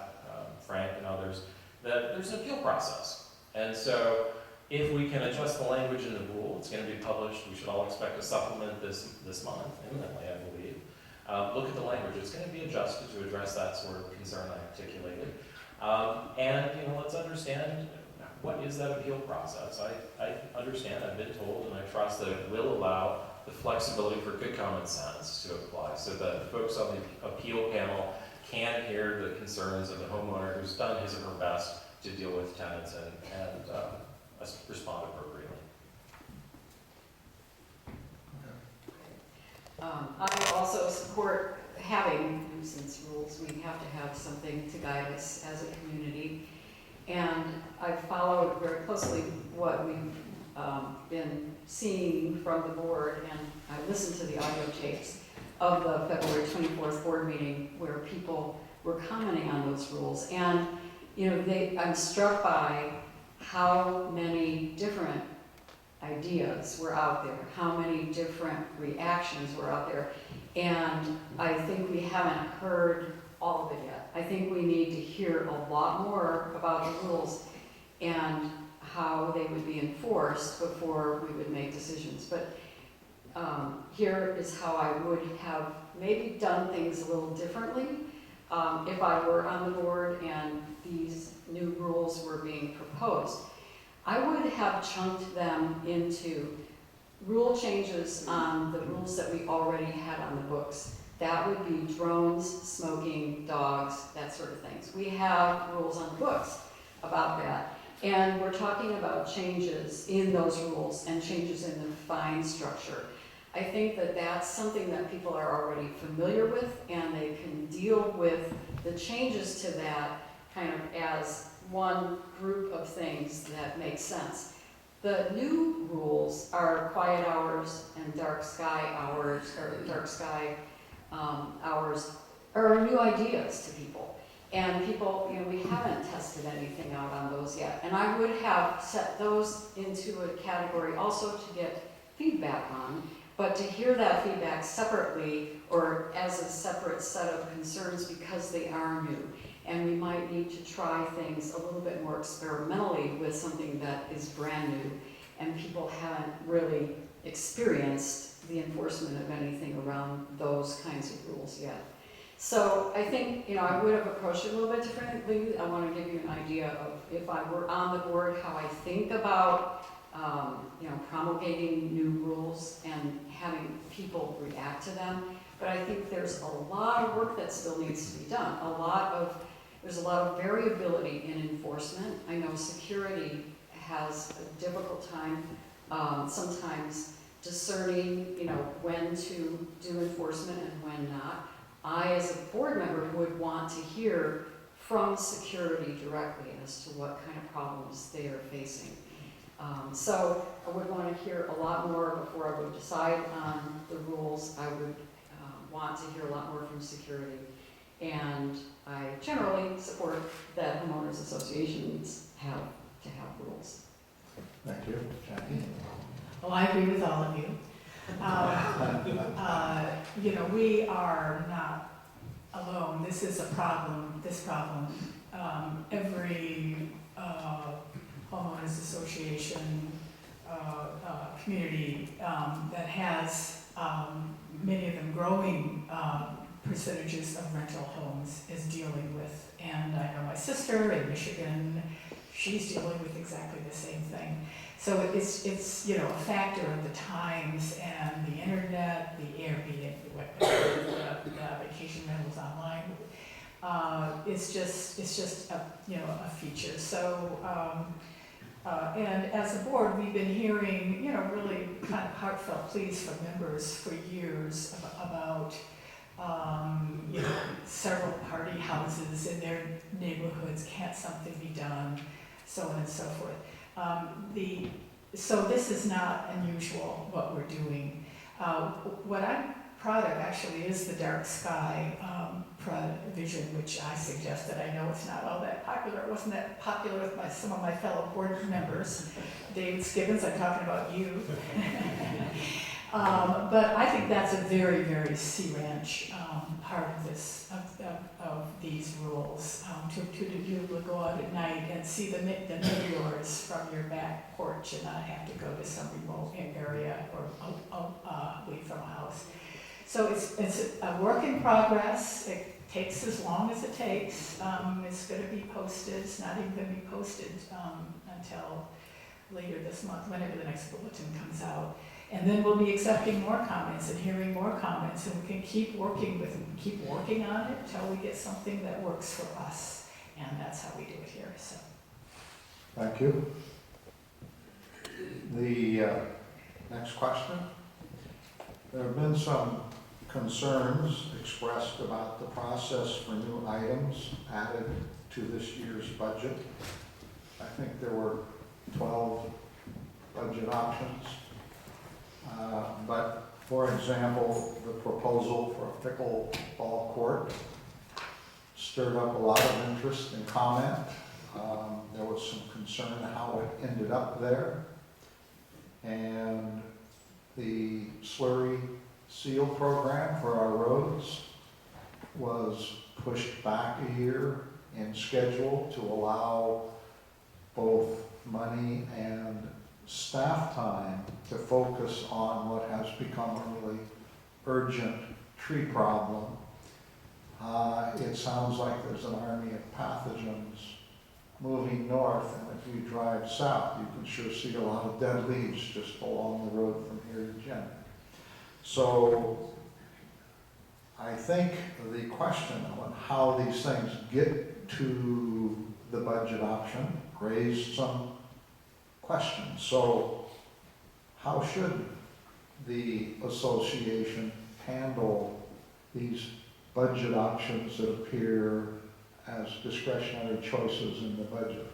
Frank and others, that there's an appeal process. And so if we can adjust the language in the rule, it's going to be published. We should all expect a supplement this month, imminently, I believe. Look at the language. It's going to be adjusted to address that sort of concern I articulated. And let's understand what is that appeal process. I understand, I've been told, and I trust that it will allow the flexibility for good common sense to apply so that the folks on the appeal panel can hear the concerns of the homeowner who's done his or her best to deal with tenants and respond appropriately. I also support having nuisance rules. We have to have something to guide us as a community. And I've followed very closely what we've been seeing from the board, and I listened to the audio tapes of the February 24th board meeting where people were commenting on those rules. And I'm struck by how many different ideas were out there, how many different reactions were out there. And I think we haven't heard all of it yet. I think we need to hear a lot more about the rules and how they would be enforced before we would make decisions. But here is how I would have maybe done things a little differently if I were on the board and these new rules were being proposed. I would have chunked them into rule changes on the rules that we already had on the books. That would be drones, smoking, dogs, that sort of things. We have rules on the books about that. And we're talking about changes in those rules and changes in the fine structure. I think that that's something that people are already familiar with, and they can deal with the changes to that kind of as one group of things that make sense. The new rules are quiet hours and dark sky hours, or dark sky hours, are new ideas to people. And people, we haven't tested anything out on those yet. And I would have set those into a category also to get feedback on, but to hear that feedback separately or as a separate set of concerns because they are new. And we might need to try things a little bit more experimentally with something that is brand new and people haven't really experienced the enforcement of anything around those kinds of rules yet. So I think, I would have approached it a little bit differently. I want to give you an idea of, if I were on the board, how I think about promulgating new rules and having people react to them. But I think there's a lot of work that still needs to be done. There's a lot of variability in enforcement. I know security has a difficult time sometimes discerning, when to do enforcement and when not. I, as a board member, would want to hear from security directly as to what kind of problems they are facing. So I would want to hear a lot more before I would decide on the rules. I would want to hear a lot more from security. And I generally support that homeowners associations have to have rules. Thank you, Jackie. Well, I agree with all of you. We are not alone. This is a problem, every homeowners association, community that has many of them growing percentages of rental homes is dealing with. And I know my sister in Michigan, she's dealing with exactly the same thing. So it's a factor of the times and the internet, the Airbnb, the vacation rentals online. It's just a feature. So and as a board, we've been hearing really kind of heartfelt pleas from members for years about several party houses in their neighborhoods. Can't something be done? So on and so forth. So this is not unusual what we're doing. What I'm proud of actually is the dark sky provision, which I suggested. I know it's not all that popular. It wasn't that popular with some of my fellow board members. David Skibbins, I'm talking about you. But I think that's a very, very Sea Ranch part of this, of these rules, to be able to go out at night and see the meteors from your back porch and not have to go to some remote area or away from a house. So it's a work in progress. It takes as long as it takes. It's going to be posted. It's not even going to be posted until later this month, whenever the next bulletin comes out. And then we'll be accepting more comments and hearing more comments, and we can keep working on it until we get something that works for us. And that's how we do it here. So. Thank you. The next question. There have been some concerns expressed about the process for new items added to this year's budget. I think there were 12 budget options. But for example, the proposal for a pickleball court stirred up a lot of interest and comment. There was some concern how it ended up there. And the slurry seal program for our roads was pushed back a year in schedule to allow both money and staff time to focus on what has become a really urgent tree problem. It sounds like there's an army of pathogens moving north, and if you drive south, you can sure see a lot of dead leaves just along the road from here to Jen. So I think the question on how these things get to the budget option raised some questions. So how should the association handle these budget options that appear as discretionary choices in the budget?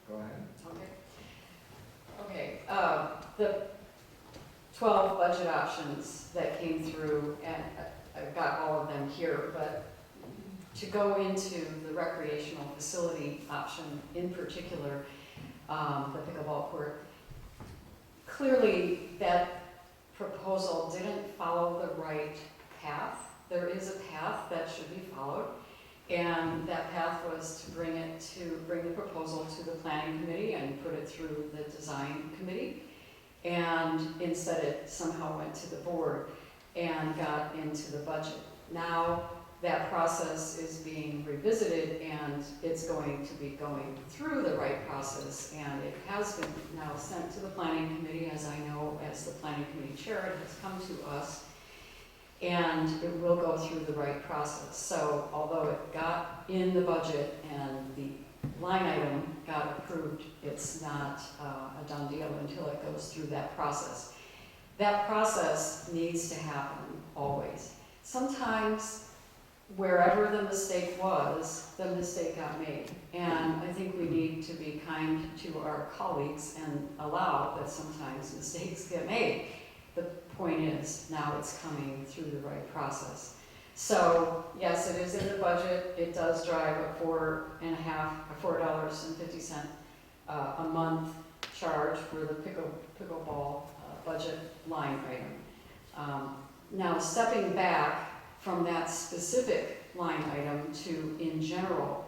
Go ahead. Okay. The 12 budget options that came through, and I've got all of them here, but to go into the recreational facility option in particular, the pickleball court, clearly that proposal didn't follow the right path. There is a path that should be followed, and that path was to bring the proposal to the planning committee and put it through the design committee, and instead it somehow went to the board and got into the budget. Now that process is being revisited, and it's going to be going through the right process process, and it has been now sent to the planning committee, as I know, as the planning committee chair, it has come to us, and it will go through the right process. So although it got in the budget and the line item got approved, it's not a done deal until it goes through that process. That process needs to happen always. Sometimes, wherever the mistake was, the mistake got made. And I think we need to be kind to our colleagues and allow that sometimes mistakes get made. The point is, now it's coming through the right process. So, yes, it is in the budget. It does drive a $4.50 a month charge for the pickleball budget line item. Now, stepping back from that specific line item to, in general,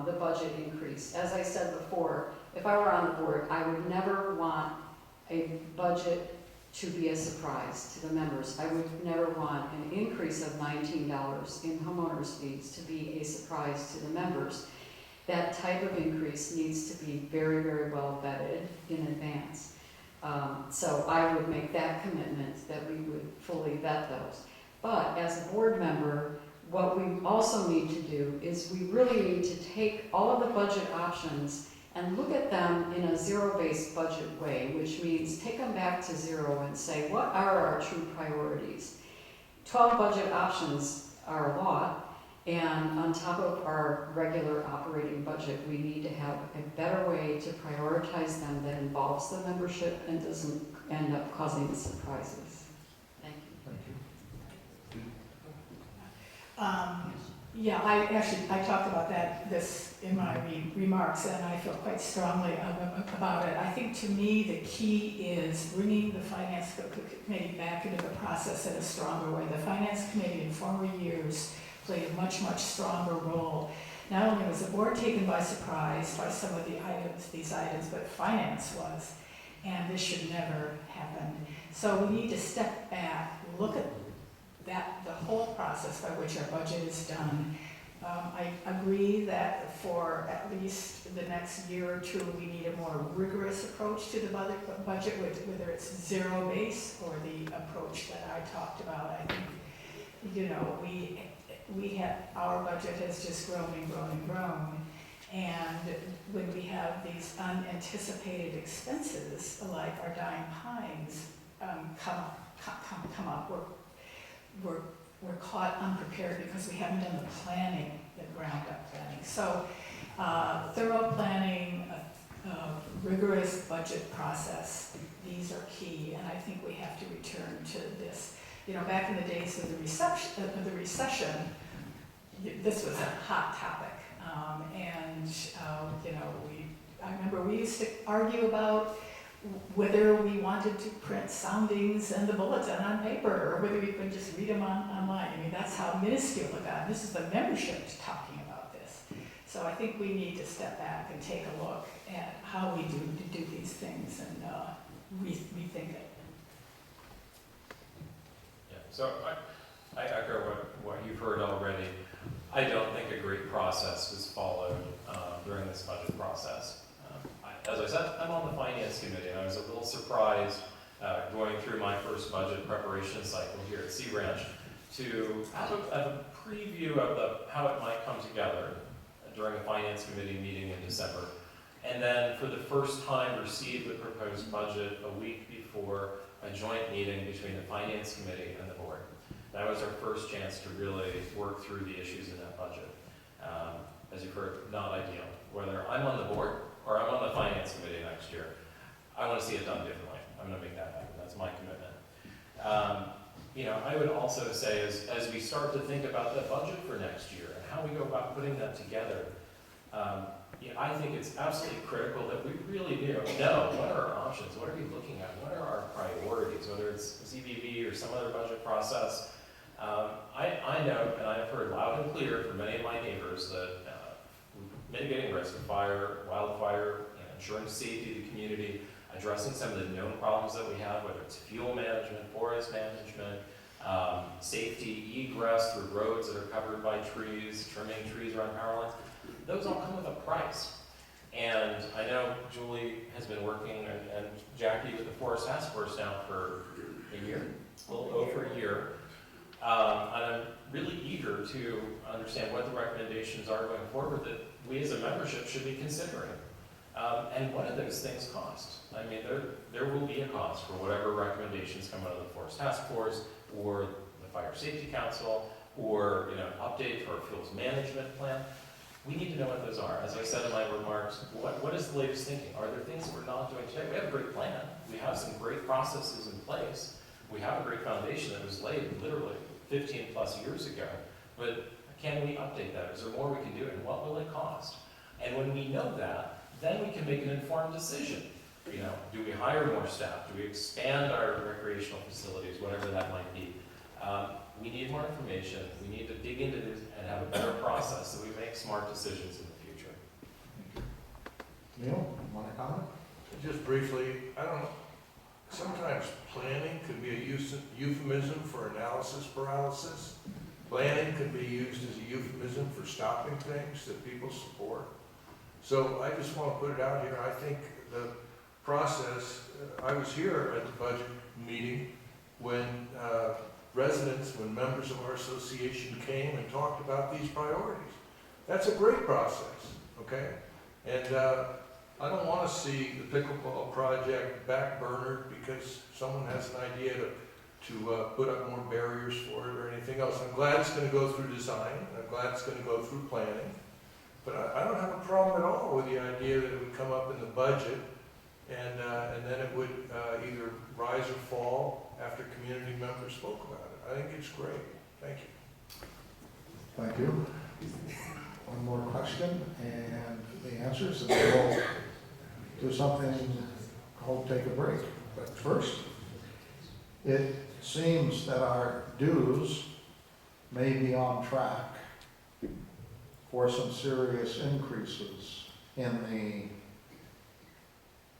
the budget increase. As I said before, if I were on the board, I would never want a budget to be a surprise to the members. I would never want an increase of $19 in homeowners fees to be a surprise to the members. That type of increase needs to be very, very well vetted in advance. So I would make that commitment that we would fully vet those. But as a board member, what we also need to do is we really need to take all of the budget options and look at them in a zero-based budget way, which means take them back to zero and say, what are our true priorities? 12 budget options are a lot, and on top of our regular operating budget, we need to have a better way to prioritize them that involves the membership and doesn't end up causing surprises. Thank you. Thank you. Yeah, I talked about this in my remarks, and I feel quite strongly about it. I think to me, the key is bringing the finance committee back into the process in a stronger way. The finance committee in former years played a much, much stronger role. Not only was the board taken by surprise by some of these items, but finance was, and this should never happen. So we need to step back, look at the whole process by which our budget is done. I agree that for at least the next year or two, we need a more rigorous approach to the budget, whether it's zero base or the approach that I talked about. I think, you know, our budget has just grown and grown and grown. And when we have these unanticipated expenses, like our dying pines, come up, we're caught unprepared because we haven't done the planning, the ground up planning. So thorough planning, rigorous budget process, these are key, and I think we have to return to this. You know, back in the days of the recession, this was a hot topic. You know, I remember we used to argue about whether we wanted to print soundings and the bulletin on paper, or whether we could just read them online. I mean, that's how minuscule it got. This is the membership talking about this. So I think we need to step back and take a look at how we do these things and rethink it. Yeah, so I echo what you've heard already. I don't think a great process was followed during this budget process. As I said, I'm on the finance committee, and I was a little surprised going through my first budget preparation cycle here at Sea Ranch to have a preview of how it might come together during a finance committee meeting in December. And then for the first time receive the proposed budget a week before a joint meeting between the finance committee and the board. That was our first chance to really work through the issues in that budget. As you've heard, not ideal. Whether I'm on the board or I'm on the finance committee next year, I want to see it done differently. I'm going to make that happen. That's my commitment. You know, I would also say as we start to think about the budget for next year and how we go about putting that together, I think it's absolutely critical that we really do know what are our options, what are we looking at, what are our priorities, whether it's ZBB or some other budget process. I know, and I've heard loud and clear from many of my neighbors that mitigating risk of fire, wildfire, ensuring safety to the community, addressing some of the known problems that we have, whether it's fuel management, forest management, safety, egress through roads that are covered by trees, trimming trees around power lines, those all come with a price. And I know Julie has been working, and Jackie with the Forest Task Force now for a year, a little over a year. And I'm really eager to understand what the recommendations are going forward that we as a membership should be considering. And what do those things cost? I mean, there will be a cost for whatever recommendations come out of the Forest Task Force or the Fire Safety Council or, you know, an update for our fuels management plan. We need to know what those are. As I said in my remarks, what is the latest thinking? Are there things that we're not doing today? We have a great plan. We have some great processes in place. We have a great foundation that was laid literally 15 plus years ago. But can we update that? Is there more we can do? And what will it cost? And when we know that, then we can make an informed decision. You know, do we hire more staff? Do we expand our recreational facilities, whatever that might be? We need more information. We need to dig into this and have a better process so we make smart decisions in the future. Neil, want to comment? Just briefly, I don't know, sometimes planning could be a euphemism for analysis paralysis. Planning could be used as a euphemism for stopping things that people support. So I just want to put it out here. I think the process, I was here at the budget meeting when when members of our association came and talked about these priorities. That's a great process, okay? And I don't want to see the pickleball project backburnered because someone has an idea to put up more barriers for it or anything else. I'm glad it's going to go through design. I'm glad it's going to go through planning. But I don't have a problem at all with the idea that it would come up in the budget and then it would either rise or fall after community members spoke about it. I think it's great. Thank you. Thank you. One more question and the answers, and then we'll do something called take a break. But first, it seems that our dues may be on track for some serious increases in the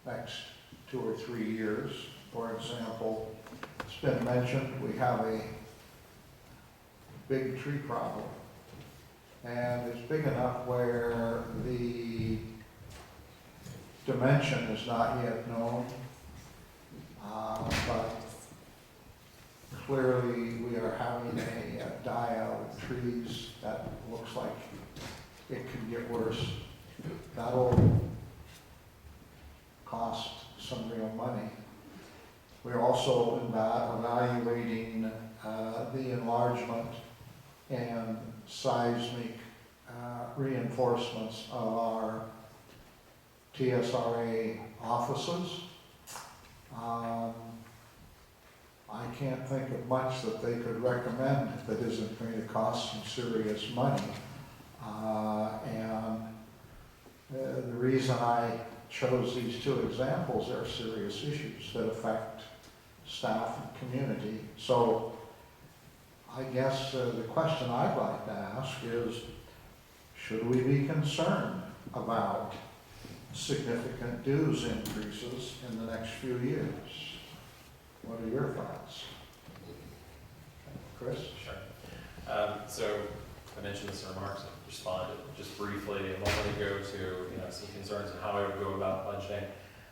next 2 or 3 years. For example, it's been mentioned we have a big tree problem. And it's big enough where the dimension is not yet known. But clearly we are having a die out of trees that looks like it could get worse. That'll cost some real money. We're also evaluating the enlargement and seismic reinforcements of our TSRA offices. I can't think of much that they could recommend that isn't going to cost some serious money. The reason I chose these 2 examples are serious issues that affect staff and community. So I guess the question I'd like to ask is, should we be concerned about significant dues increases in the next few years? What are your thoughts? Chris? Sure. So I mentioned this in remarks, I responded just briefly a moment ago to some concerns on how I would go about budgeting.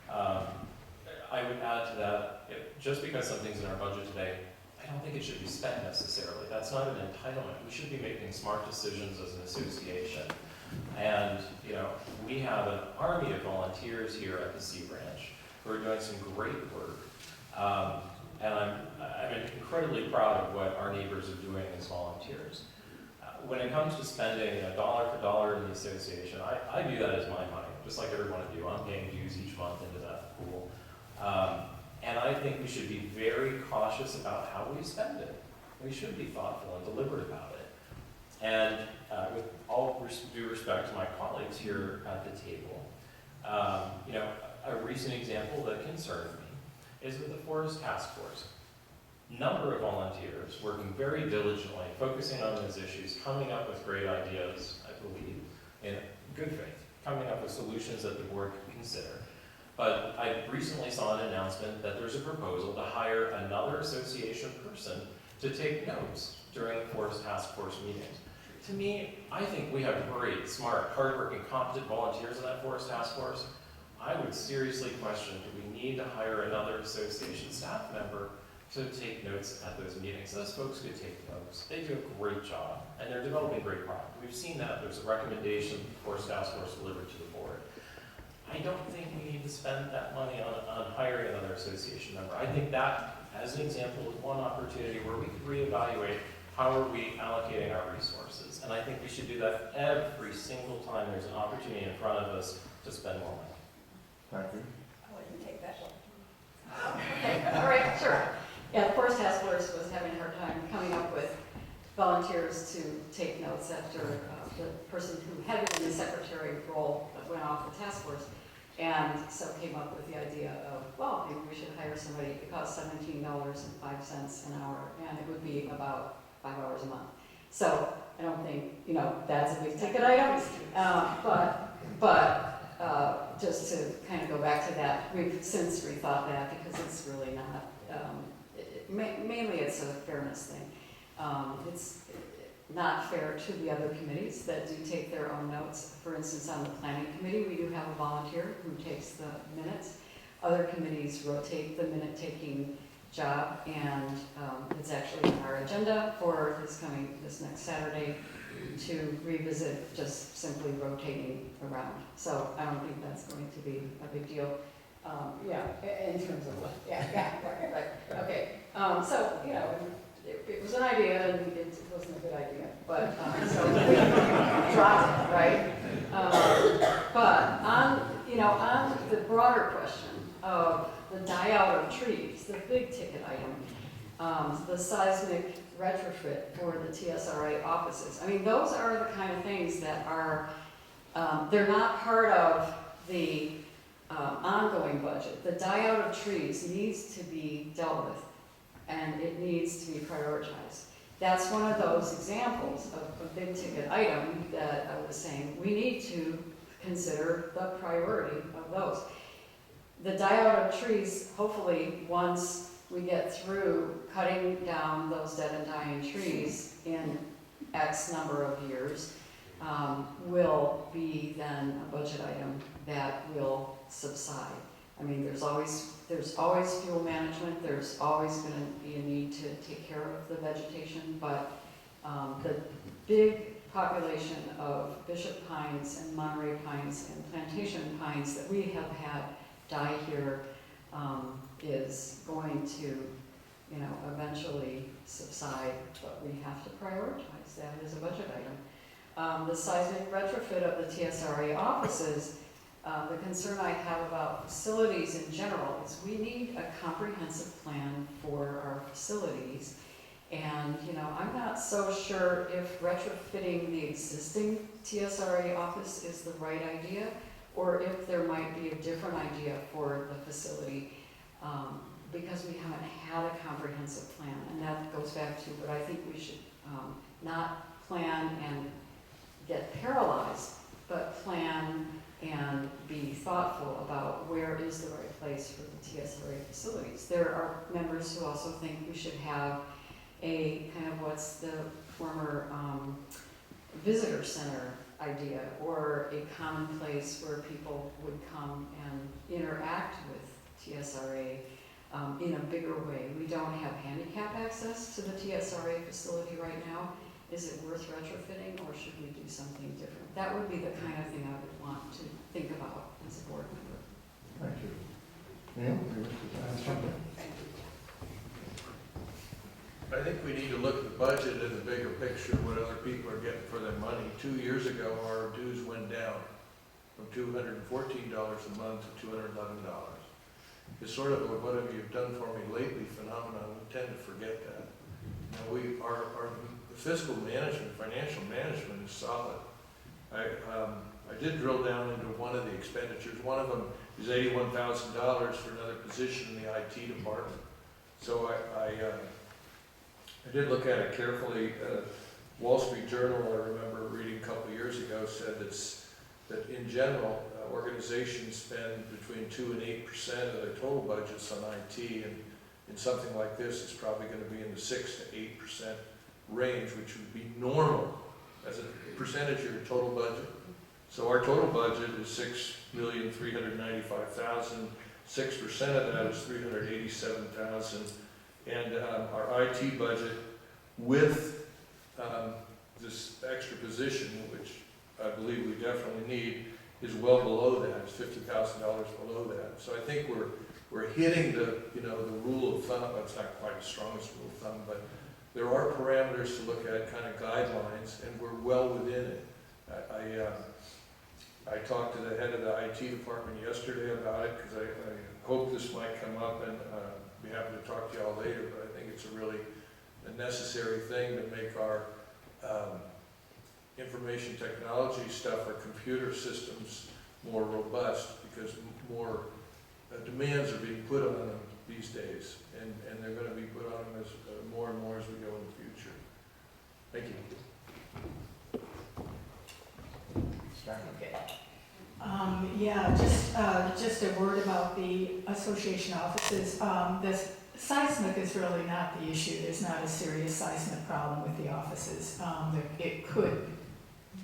I would add to that, just because something's in our budget today, I don't think it should be spent necessarily. That's not an entitlement. We should be making smart decisions as an association. And we have an army of volunteers here at the Sea Branch who are doing some great work. And I'm incredibly proud of what our neighbors are doing as volunteers. When it comes to spending dollar for dollar in the association, I view that as my money, just like every one of you. I'm paying dues each month into that pool. And I think we should be very cautious about how we spend it. We should be thoughtful and deliberate about it. And with all due respect to my colleagues here at the table, a recent example that concerned me is with the Forest Task Force. Number of volunteers working very diligently, focusing on those issues, coming up with great ideas, I believe, in good faith, coming up with solutions that the board can consider. But I recently saw an announcement that there's a proposal to hire another association person to take notes during the Forest Task Force meetings. to me, I think we have great, smart, hardworking, competent volunteers in that forest task force. I would seriously question, do we need to hire another association staff member to take notes at those meetings? Those folks could take notes. They do a great job, and they're developing great product. We've seen that. There's a recommendation the forest task force delivered to the board. I don't think we need to spend that money on hiring another association member. I think that, as an example, is one opportunity where we could reevaluate how are we allocating our resources. And I think we should do that every single time there's an opportunity in front of us to spend more money. Thank you. I'll let you take that one. Okay, all right, sure. Yeah, the forest task force was having a hard time coming up with volunteers to take notes after the person who had been in the secretary role went off the task force. And so came up with the idea of, well, maybe we should hire somebody. It costs $17.05 an hour, and it would be about 5 hours a month. So I don't think, that's a big ticket item. But just to kind of go back to that, we've since rethought that because it's really not, mainly it's a fairness thing. It's not fair to the other committees that do take their own notes. For instance, on the planning committee, we do have a volunteer who takes the minutes. Other committees rotate the minute-taking job, and it's actually on our agenda for this next Saturday to revisit just simply rotating around. So I don't think that's going to be a big deal. In terms of what, right, okay. So, it was an idea, and it wasn't a good idea, but, so we dropped it, right? But on the broader question of the die-out of trees, the big ticket item, the seismic retrofit for the TSRA offices. I mean, those are the kind of things that are, they're not part of the ongoing budget. The die-out of trees needs to be dealt with, and it needs to be prioritized. That's one of those examples of a big ticket item that I was saying we need to consider the priority of those. The die-out of trees, hopefully, once we get through cutting down those dead and dying trees in X number of years, will be then a budget item that will subside. I mean, there's always fuel management, there's always going to be a need to take care of the vegetation, but the big population of bishop pines and Monterey pines and plantation pines that we have had die here is going to, eventually subside, but we have to prioritize that as a budget item. The seismic retrofit of the TSRA offices, the concern I have about facilities in general is we need a comprehensive plan for our facilities. And, I'm not so sure if retrofitting the existing TSRA office is the right idea, or if there might be a different idea for the facility, because we haven't had a comprehensive plan. And that goes back to what I think we should not plan and get paralyzed, but plan and be thoughtful about where is the right place for the TSRA facilities. There are members who also think we should have a kind of what's the former visitor center idea, or a common place where people would come and interact with TSRA in a bigger way. We don't have handicap access to the TSRA facility right now. Is it worth retrofitting, or should we do something different? That would be the kind of thing I would want to think about as a board member. Thank you. Neil, you wish to add something? I think we need to look at the budget and the bigger picture, what other people are getting for their money. 2 years ago, our dues went down from $214 a month to $211. It's sort of a what have you done for me lately phenomenon. We tend to forget that. Our fiscal management, financial management is solid. I did drill down into one of the expenditures. One of them is $81,000 for another position in the IT department. So I did look at it carefully. Wall Street Journal, I remember reading a couple of years ago, said that in general, organizations spend between 2 and 8% of their total budgets on IT, and in something like this, it's probably going to be in the 6 to 8% range, which would be normal as a percentage of your total budget. So our total budget is $6,395,000. 6% of that is $387,000. And our IT budget with this extra position, which I believe we definitely need, is well below that. It's $50,000 below that. So I think we're hitting the rule of thumb. It's not quite as strong as rule of thumb, but there are parameters to look at, kind of guidelines, and we're well within it. I talked to the head of the IT department yesterday about it, because I hope this might come up, and be happy to talk to y'all later, but I think it's a really necessary thing to make our information technology stuff, our computer systems, more robust, because more demands are being put on them these days, and they're going to be put on them as more and more as we go in the future. Thank you. Okay. Just a word about the association offices. The seismic is really not the issue. There's not a serious seismic problem with the offices.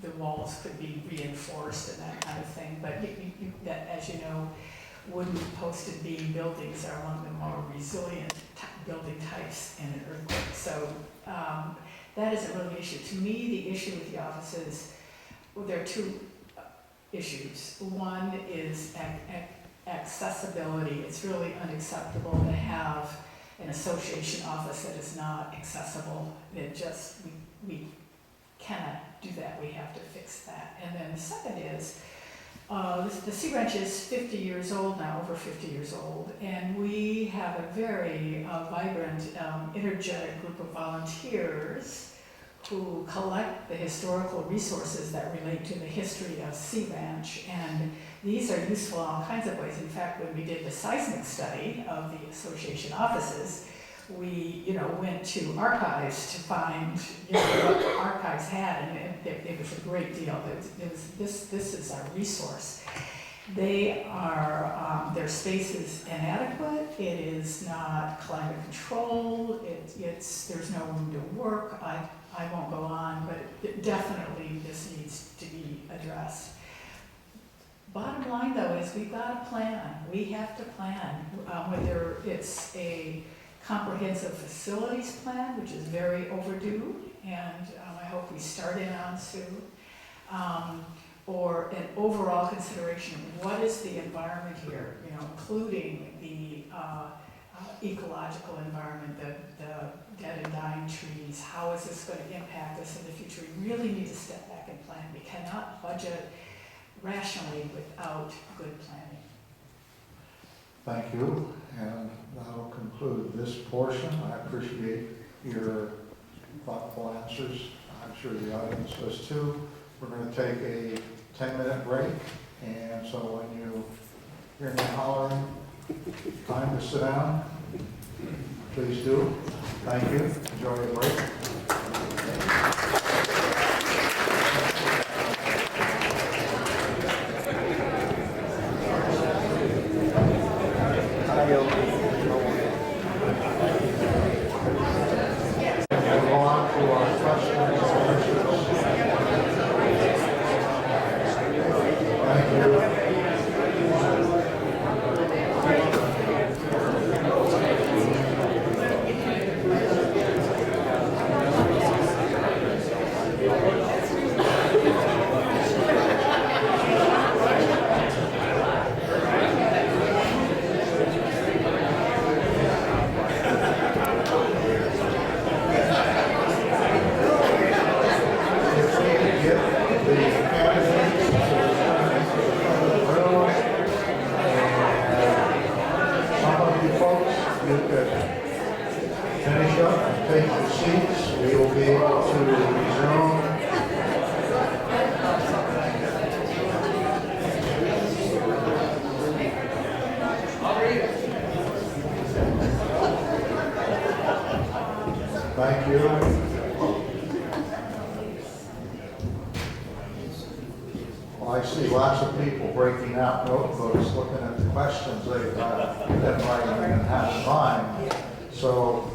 The walls could be reinforced and that kind of thing, but that, as you know, wooden posted beam buildings are one of the more resilient building types in an earthquake. So that isn't really an issue. To me, the issue with the offices, well, there are two issues. One is accessibility. It's really unacceptable to have an association office that is not accessible. We cannot do that. We have to fix that. And then the second is, the Sea Ranch is 50 years old now, over 50 years old, and we have a very vibrant, energetic group of volunteers who collect the historical resources that relate to the history of Sea Ranch, and these are useful in all kinds of ways. In fact, when we did the seismic study of the association offices, we went to archives to find what the archives had, and it was a great deal. This is our resource. They are, their space is inadequate, it is not climate controlled, there's no room to work. I won't go on, but definitely this needs to be addressed. Bottom line though is we've got to plan. We have to plan, whether it's a comprehensive facilities plan, which is very overdue, and I hope we start in on soon, or an overall consideration of what is the environment here, including the ecological environment, the dead and dying trees. How is this going to impact us in the future? We really need to step back and plan. We cannot budget rationally without good planning. Thank you, and that'll conclude this portion. I appreciate your thoughtful answers. I'm sure the audience does too. We're going to take a 10-minute break, and so when you hear me hollering, time to sit down, please do. Thank you. Enjoy your break. Thank you. Well, I see lots of people breaking out notebooks, looking at the questions they've been writing and have in mind. So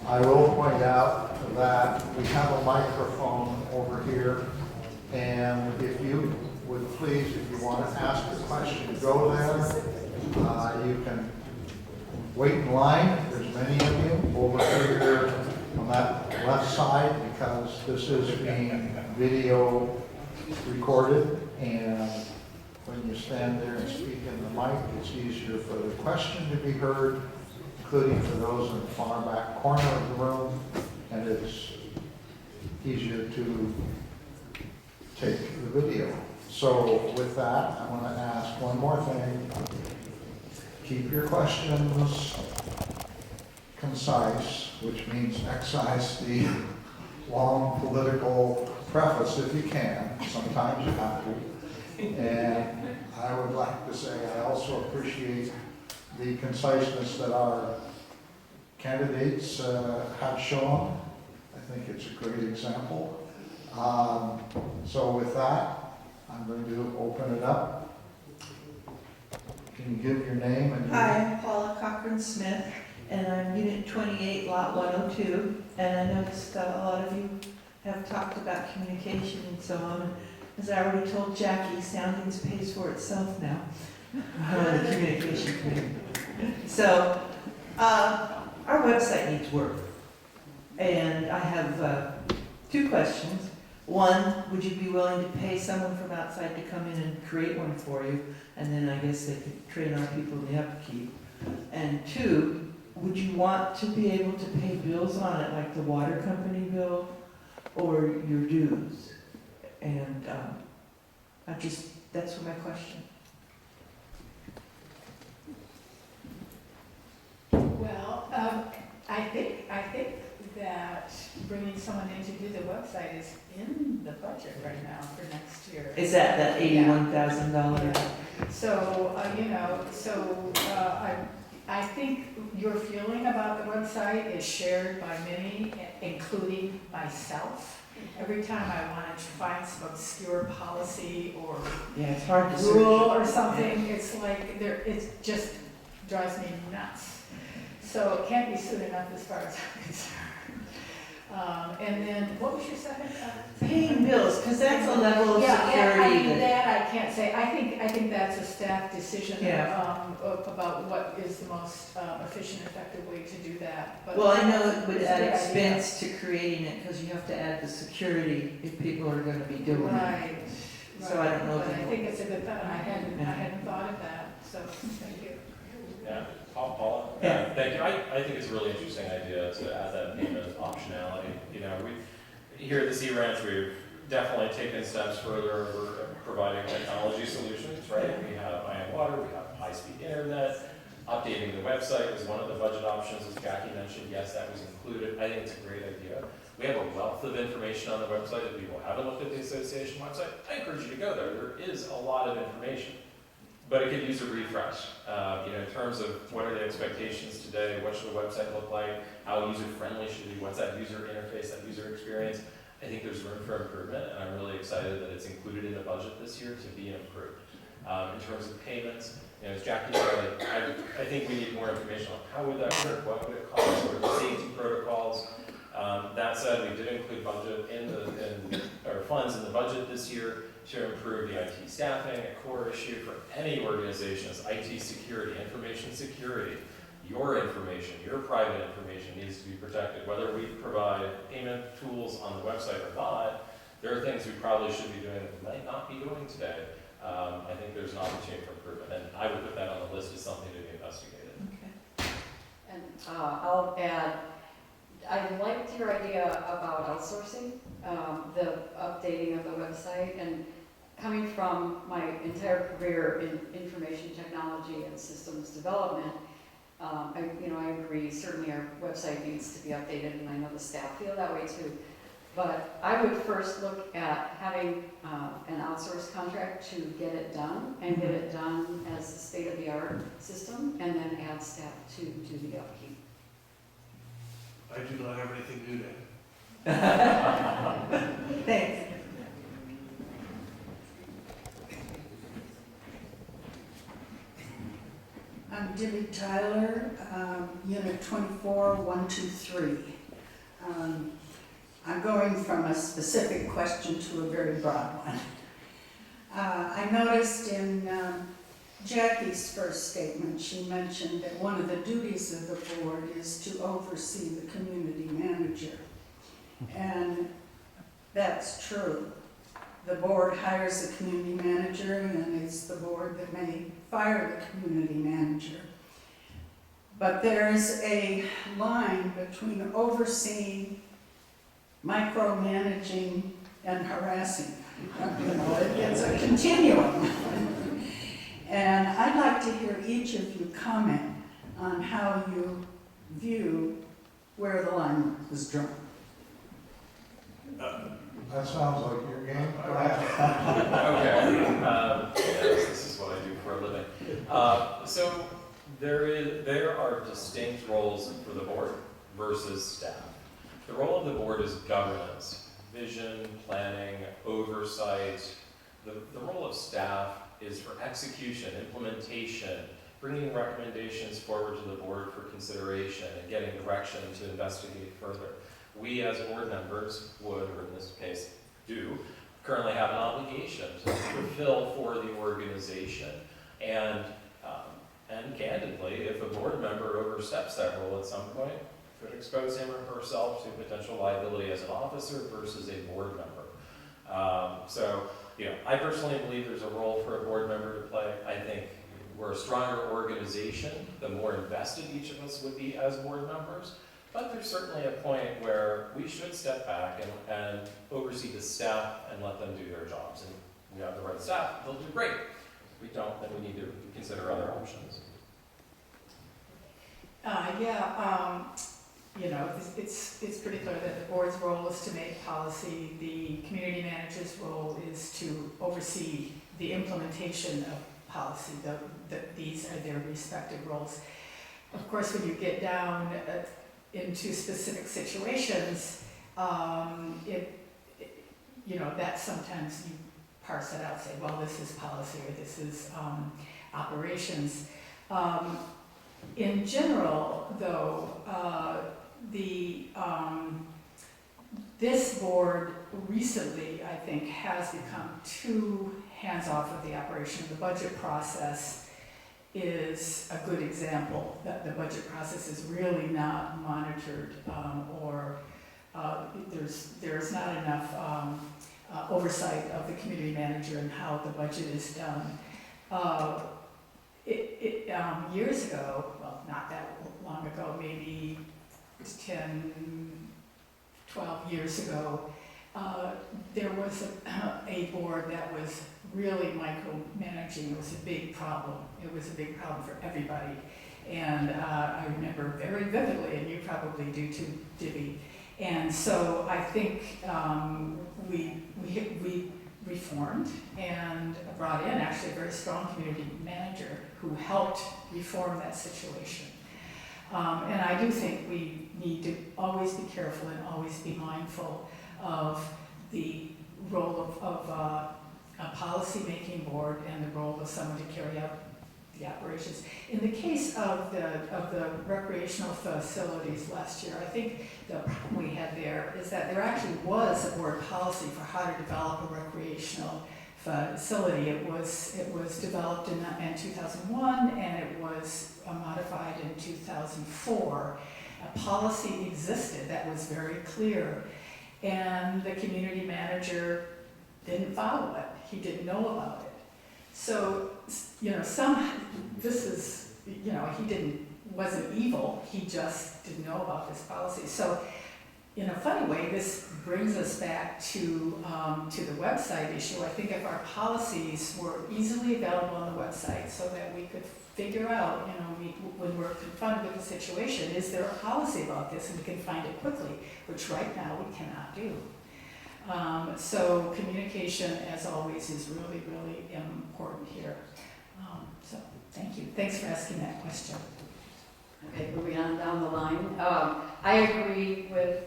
I will point out that we have a microphone over here, and if you would please, if you want to ask a question, go there. You can wait in line, there's many of you over here on that left side, because this is being video recorded, and when you stand there and speak in the mic, it's easier for the question to be heard, including for those in the far back corner of the room, and it's easier to take the video. So with that, I want to ask one more thing. Keep your questions concise, which means excise the long political preface if you can. Sometimes you have to. And I would like to say I also appreciate the conciseness that our candidates have shown. I think it's a great example. So with that, I'm going to open it up. Can you give your name and your... Hi, I'm Paula Cochran-Smith, and I'm Unit 28, Lot 102, and I noticed a lot of you have talked about communication and so on. As I already told Jackie, Soundings pays for itself now, the communication committee. So, our website needs work, and I have two questions. One, would you be willing to pay someone from outside to come in and create one for you? And then I guess they could train our people in the upkeep. And two, would you want to be able to pay bills on it, like the water company bill or your dues? And that's my question. Well, I think that bringing someone in to do the website is in the budget right now for next year. Is that $81,000? Yeah. So, I think your feeling about the website is shared by many, including myself. Every time I wanted to find some obscure policy or Yeah, it's hard to search. rule or something, it's like, it just drives me nuts. So it can't be soon enough as far as I'm concerned. And then, what was your second? Paying bills, because that's a level of Yeah, security. I mean, that I can't say. I think that's a staff decision Yeah. about what is the most efficient, effective way to do that. But Well, I know it would it's a add good idea. expense to creating it, because you have to add the security if people are gonna be doing it. Right. So I don't know if But I you- think it's a good thought. I hadn't thought of that, so thank you. Yeah, Paula? Yeah. Thank you. I think it's a really interesting idea to add that payment optionality. You know, here at the Sea Ranch, we've definitely taken steps further. We're providing technology solutions, right? We have iron water, we have high-speed internet. Updating the website was one of the budget options, as Jackie mentioned. Yes, that was included. I think it's a great idea. We have a wealth of information on the website. If people haven't looked at the association website, I encourage you to go there. There is a lot of information. But it could use a refresh, in terms of what are the expectations today, what should the website look like, how user-friendly should it be, what's that user interface, that user experience. I think there's room for improvement, and I'm really excited that it's included in the budget this year to be improved. In terms of payments, as Jackie said, I think we need more information on how would that work, what would it cost, what are the safety protocols. That said, we did include funds in the budget this year to improve the IT staffing. A core issue for any organization is IT security, information security. Your information, your private information needs to be protected. Whether we provide payment tools on the website or not, there are things we probably should be doing that we might not be doing today. I think there's an opportunity for improvement, and I would put that on the list as something to be investigated. Okay. And I'll add, I liked your idea about outsourcing, the updating of the website, and coming from my entire career in information technology and systems development, I agree, certainly our website needs to be updated, and I know the staff feel that way too. But I would first look at having an outsourced contract to get it done, and get it done as the state-of-the-art system, and then add staff to do the upkeep. I do not have anything new to add. Thanks. I'm Debbie Tyler, Unit 24, 123. I'm going from a specific question to a very broad one. I noticed in Jackie's first statement, she mentioned that one of the duties of the board is to oversee the community manager. And that's true. The board hires a community manager, and it's the board that may fire the community manager. But there's a line between overseeing, micromanaging, and harassing. You know, it's a continuum. And I'd like to hear each of you comment on how you view where the line is drawn. That sounds like your game. Go ahead. Okay, yes, this is what I do for a living. So there are distinct roles for the board versus staff. The role of the board is governance, vision, planning, oversight. The role of staff is for execution, implementation, bringing recommendations forward to the board for consideration and getting direction to investigate further. We as board members would, or in this case do, currently have an obligation to fulfill for the organization. And candidly, if a board member oversteps that role at some point, could expose him or herself to potential liability as an officer versus a board member. So, you know, I personally believe there's a role for a board member to play. I think we're a stronger organization, the more invested each of us would be as board members. But there's certainly a point where we should step back and oversee the staff and let them do their jobs. And if we have the right staff, they'll do great. If we don't, then we need to consider other options. You know, it's pretty clear that the board's role is to make policy. The community manager's role is to oversee the implementation of policy. These are their respective roles. Of course, when you get down into specific situations, you know, that sometimes you parse it out, say, well, this is policy or this is operations. In general, though, this board recently, I think, has become too hands-off of the operation. The budget process is a good example that the budget process is really not monitored, or there's not enough oversight of the community manager and how the budget is done. Years ago, well, not that long ago, maybe 10, 12 years ago, there was a board that was really micromanaging. It was a big problem. It was a big problem for everybody. And I remember very vividly, and you probably do too, Dibby. And so I think we reformed and brought in actually a very strong community manager who helped reform that situation. And I do think we need to always be careful and always be mindful of the role of a policy-making board and the role of someone to carry out the operations. In the case of the recreational facilities last year, I think the problem we had there is that there actually was a board policy for how to develop a recreational facility. It was developed in 2001 and it was modified in 2004. A policy existed that was very clear, and the community manager didn't follow it. He didn't know about it. So, you know, he wasn't evil, he just didn't know about this policy. So, in a funny way, this brings us back to the website issue. I think if our policies were easily available on the website so that we could figure out, you know, when we're confronted with a situation, is there a policy about this, and we can find it quickly, which right now we cannot do. So communication, as always, is really, really important here. So thank you. Thanks for asking that question. Okay, moving on down the line. I agree with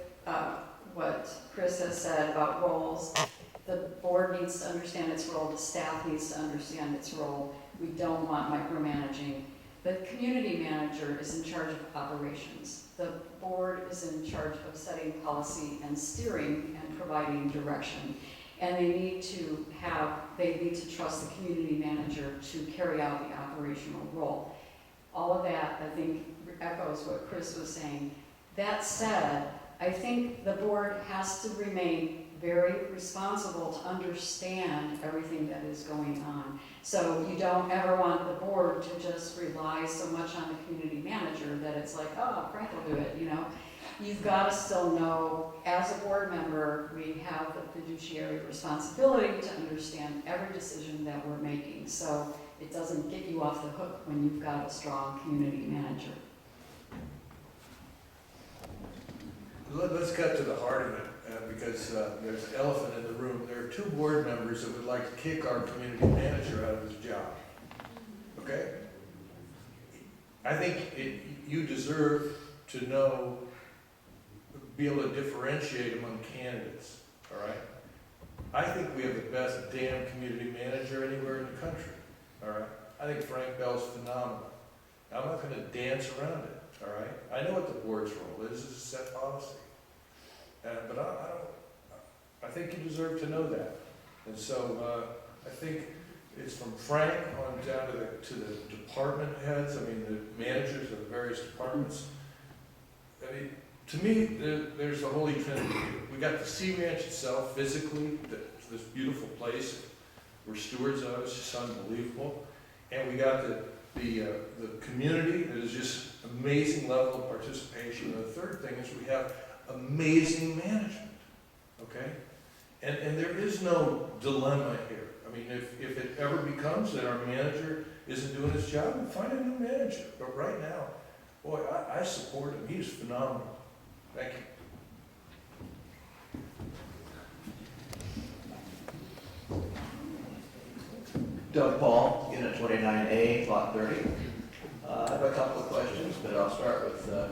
what Chris has said about roles. The board needs to understand its role, the staff needs to understand its role. We don't want micromanaging. The community manager manager is in charge of operations. The board is in charge of setting policy and steering and providing direction. And they need to trust the community manager to carry out the operational role. All of that, I think, echoes what Chris was saying. That said, I think the board has to remain very responsible to understand everything that is going on. So you don't ever want the board to just rely so much on the community manager that it's like, oh, Frank will do it, you know. You've got to still know, as a board member, we have the fiduciary responsibility to understand every decision that we're making. So it doesn't get you off the hook when you've got a strong community manager. Let's cut to the heart of it, because there's an elephant in the room. There are 2 board members that would like to kick our community manager out of his job. Okay? I think you deserve to know, be able to differentiate among candidates, all right? I think we have the best damn community manager anywhere in the country, all right? I think Frank Bell's phenomenal. I'm not gonna dance around it, all right? I know what the board's role is to set policy. But I think you deserve to know that. And so I think it's from Frank on down to the department heads, I mean, the managers of the various departments. I mean, to me, there's the holy trinity here. We got the Sea Ranch itself, physically, this beautiful place we're stewards of, it's just unbelievable. And we got the community that is just amazing level of participation. And the third thing is we have amazing management, okay? And there is no dilemma here. I mean, if it ever becomes that our manager isn't doing his job, then find a new manager. But right now, boy, I support him. He's phenomenal. Thank you. Doug Paul, Unit 29A, Lot 30. I have a couple of questions, but I'll start with the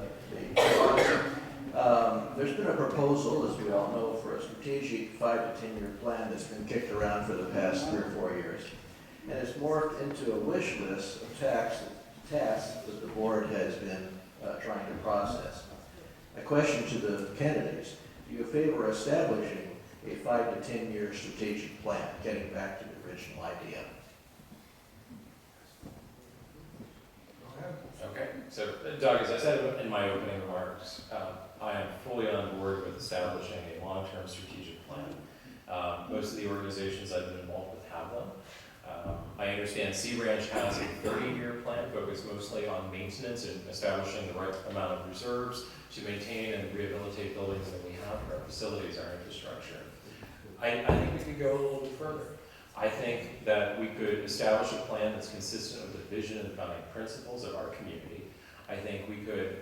there's been a proposal, as we all know, for a strategic 5 to 10 year plan that's been kicked around for the past 3 or 4 years. And it's morphed into a wish list of tasks that the board has been trying to process. My question to the candidates, do you favor establishing a 5 to 10 year strategic plan, getting back to the original idea? Okay, so Doug, as I said in my opening remarks, I am fully on board with establishing a long-term strategic plan. Most of the organizations I've been involved with have them. I understand Sea Ranch has a 30-year plan focused mostly on maintenance and establishing the right amount of reserves to maintain and rehabilitate buildings that we have for our facilities, our infrastructure. I think we could go a little bit further. I think that we could establish a plan that's consistent with the vision and founding principles of our community. I think we could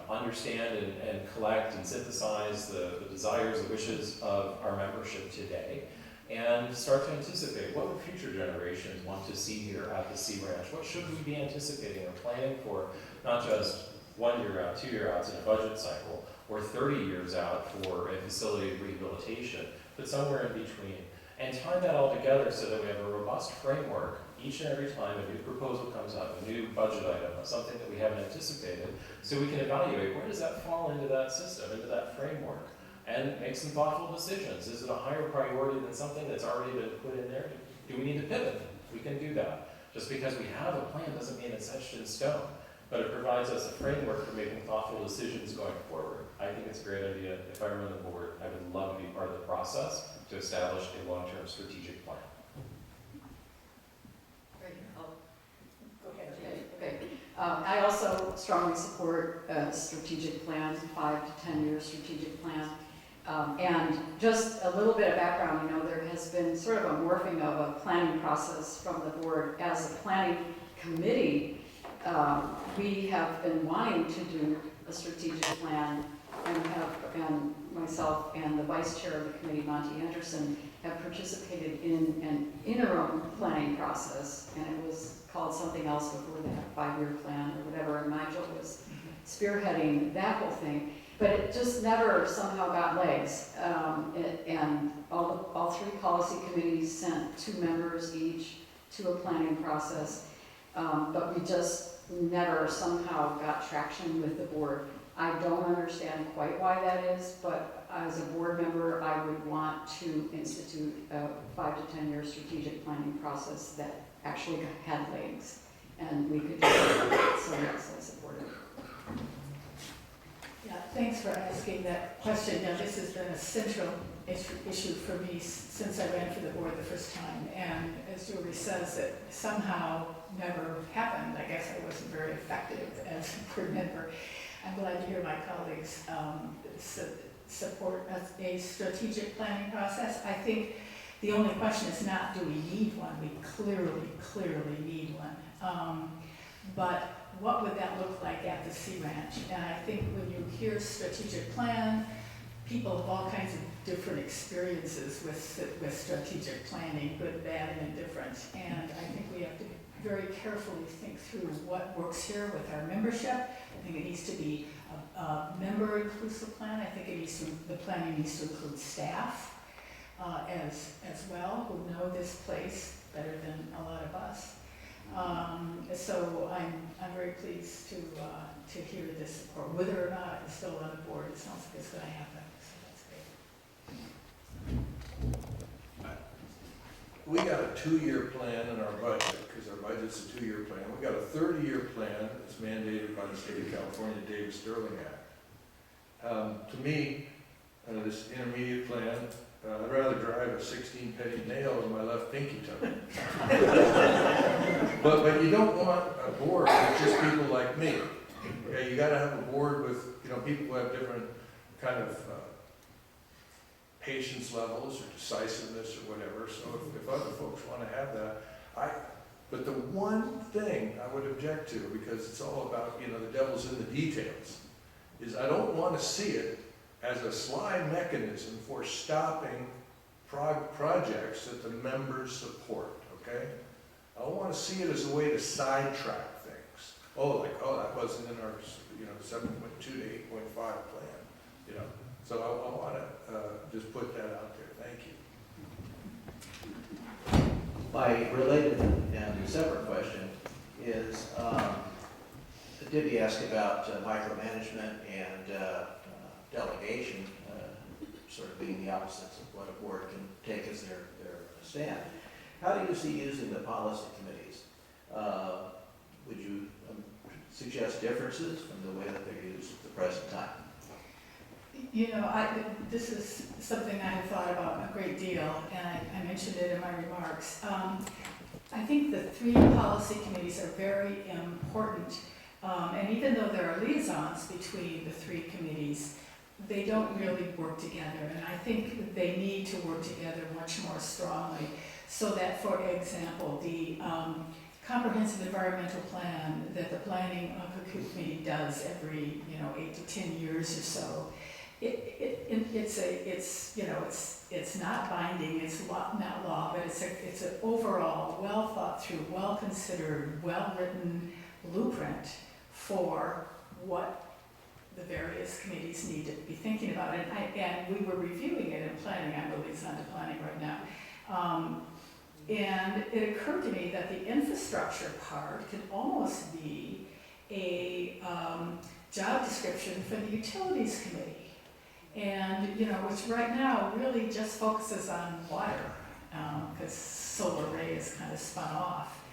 understand and collect and synthesize the desires and wishes of our membership today and start to anticipate what would future generations want to see here at the Sea Ranch. What should we be anticipating or planning for, not just 1 year out, 2 year outs in a budget cycle, or 30 years out for a facility rehabilitation, but somewhere in between. And tie that all together so that we have a robust framework each and every time a new proposal comes up, a new budget item, something that we haven't anticipated, so we can evaluate where does that fall into that system, into that framework, and make some thoughtful decisions. Is it a higher priority than something that's already been put in there? Do we need to pivot? We can do that. Just because we have a plan doesn't mean it's etched in stone, but it provides us a framework for making thoughtful decisions going forward. I think it's a great idea. If I run the board, I would love to be part of the process to establish a long-term strategic plan. Okay. I also strongly support a strategic plan, 5 to 10 year strategic plan. And just a little bit of background, there has been sort of a morphing of a planning process from the board. As a planning committee, we have been wanting to do a strategic plan, and myself and the vice chair of the committee, Monty Anderson, have participated in an interim planning process, and it was called something else before that, 5-year plan or whatever, and Nigel was spearheading that whole thing, but it just never somehow got legs. And all 3 policy committees sent 2 members each to a planning process, but we just never somehow got traction with the board. I don't understand quite why that is, but as a board member, I would want to institute a 5 to 10 year strategic planning process that actually had legs, and we could do that. So yes, I support it. Yeah, thanks for asking that question. Now, this has been a central issue for me since I ran for the board the first time. And as Julie says, it somehow never happened. I guess I wasn't very effective as a board member. I'm glad to hear my colleagues support a strategic planning process. I think the only question is not, do we need one? We clearly need one. But what would that look like at the Sea Ranch? And I think when you hear strategic plan, people have all kinds of different experiences with strategic planning, good, bad, and indifferent. And I think we have to very carefully think through what works here with our membership. I think it needs to be a member-inclusive plan. I think the planning needs to include staff as well, who know this place better than a lot of us. So I'm very pleased to hear this support. Whether or not it's still on the board, it sounds like it's going to happen. So that's great. We got a 2-year plan in our budget, because our budget's a 2-year plan. We got a 30-year plan that's mandated by the state of California Davis-Sterling Act. To me, this intermediate plan, I'd rather drive a 16-penny nail in my left pinky toe. But you don't want a board with just people like me. Okay, you got to have a board with people who have different kind of patience levels or decisiveness or whatever. So if other folks want to have that, but the one thing I would object to, because it's all about the devil's in the details, is I don't want to see it as a slide mechanism for stopping projects that the members support, okay? I don't want to see it as a way to sidetrack things. That wasn't in our, 7.2 to 8.5 plan, So I want to just put that out there. Thank you. My related and separate question is, did he ask about micromanagement and delegation, sort of being the opposites of what a board can take as their stand? How do you see using the policy committees? Would you suggest differences from the way that they're used at the present time? This is something I have thought about a great deal, and I mentioned it in my remarks. I think the 3 policy committees are very important, and even though there are liaisons between the 3 committees, they don't really work together, and I think they need to work together much more strongly, so that, for example, the comprehensive environmental plan that the planning committee does every 8 to 10 years or so, it's not binding, it's not law, but it's an overall, well thought through, well considered, well written blueprint for what the various committees need to be thinking about. And we were reviewing it in planning. I'm the liaison to planning right now. And it occurred to me that the infrastructure part could almost be a job description for the utilities committee. And, which right now really just focuses on water, because Solar Ray is kind of spun off.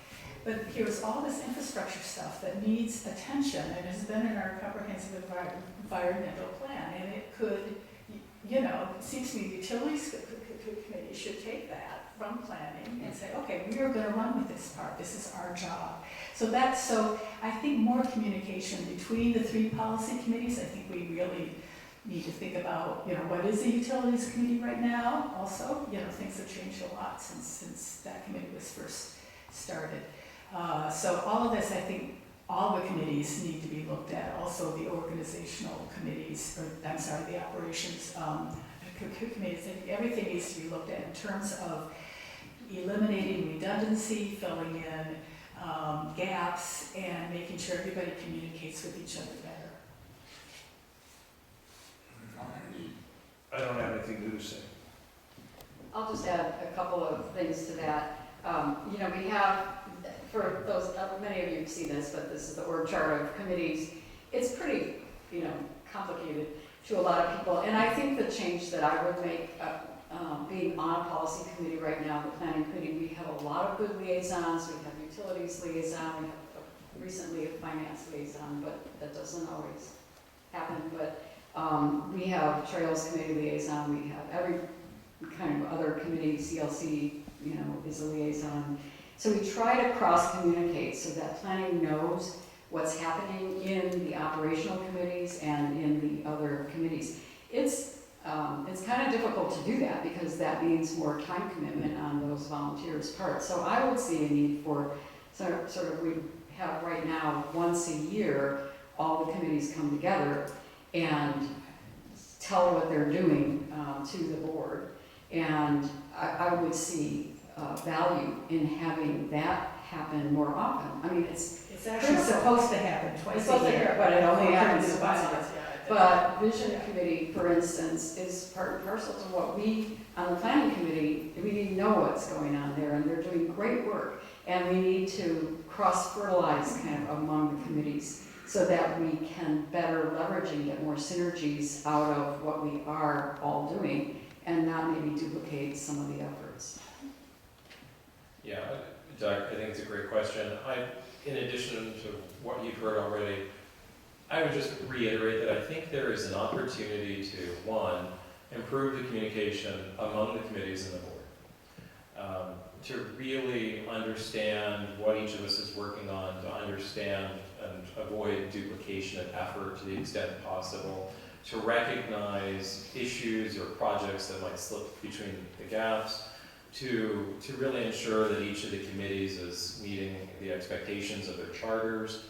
But here's all this infrastructure stuff that needs attention and has been in our comprehensive environmental plan. And it could, it seems to me the utilities committee should take that from planning and say, okay, we are going to run with this part. This is our job. So I think more communication between the 3 policy committees. I think we really need to think about, what is the utilities committee right now? Also, things have changed a lot since that committee was first started. So all of this, I think, all the committees need to be looked at. Also, the organizational committees, the operations committees. Everything needs to be looked at in terms of eliminating redundancy, filling in gaps, and making sure everybody communicates with each other better. I don't have anything new to say. I'll just add a couple of things to that. We have for those, many of you have seen this, but this is the org chart of committees. It's pretty, complicated to a lot of people. And I think the change that I would make, being on a policy committee right now, the planning committee, we have a lot of good liaisons. We have utilities liaison, we have recently a finance liaison, but that doesn't always happen. But we have trails committee liaison, we have every kind of other committee, CLC, is a liaison. So we try to cross-communicate so that planning knows what's happening in the operational committees and in the other committees. It's kind of difficult to do that because that means more time commitment on those volunteers' parts. So I would see a need for sort of we have right now, once a year, all the committees come together and tell what they're doing to the board. And I would see value in having that happen more often. I mean, It's actually supposed to happen twice a year. But it only happens According to the once. bylaws, yeah. But vision committee, for instance, is part and parcel to what we, on the planning committee, we need to know what's going on there, and they're doing great work. And we need to cross-fertilize kind of among the committees so that we can better leverage and get more synergies out of what we are all doing and not maybe duplicate some of the efforts. Yeah, Doug, I think it's a great question. In addition to what you've heard already, I would just reiterate that I think there is an opportunity to, one, improve the communication among the committees and the board. To really understand what each of us is working on, to understand and avoid duplication of effort to the extent possible, to recognize issues or projects that might slip between the gaps, to really ensure that each of the committees is meeting the expectations of their charters.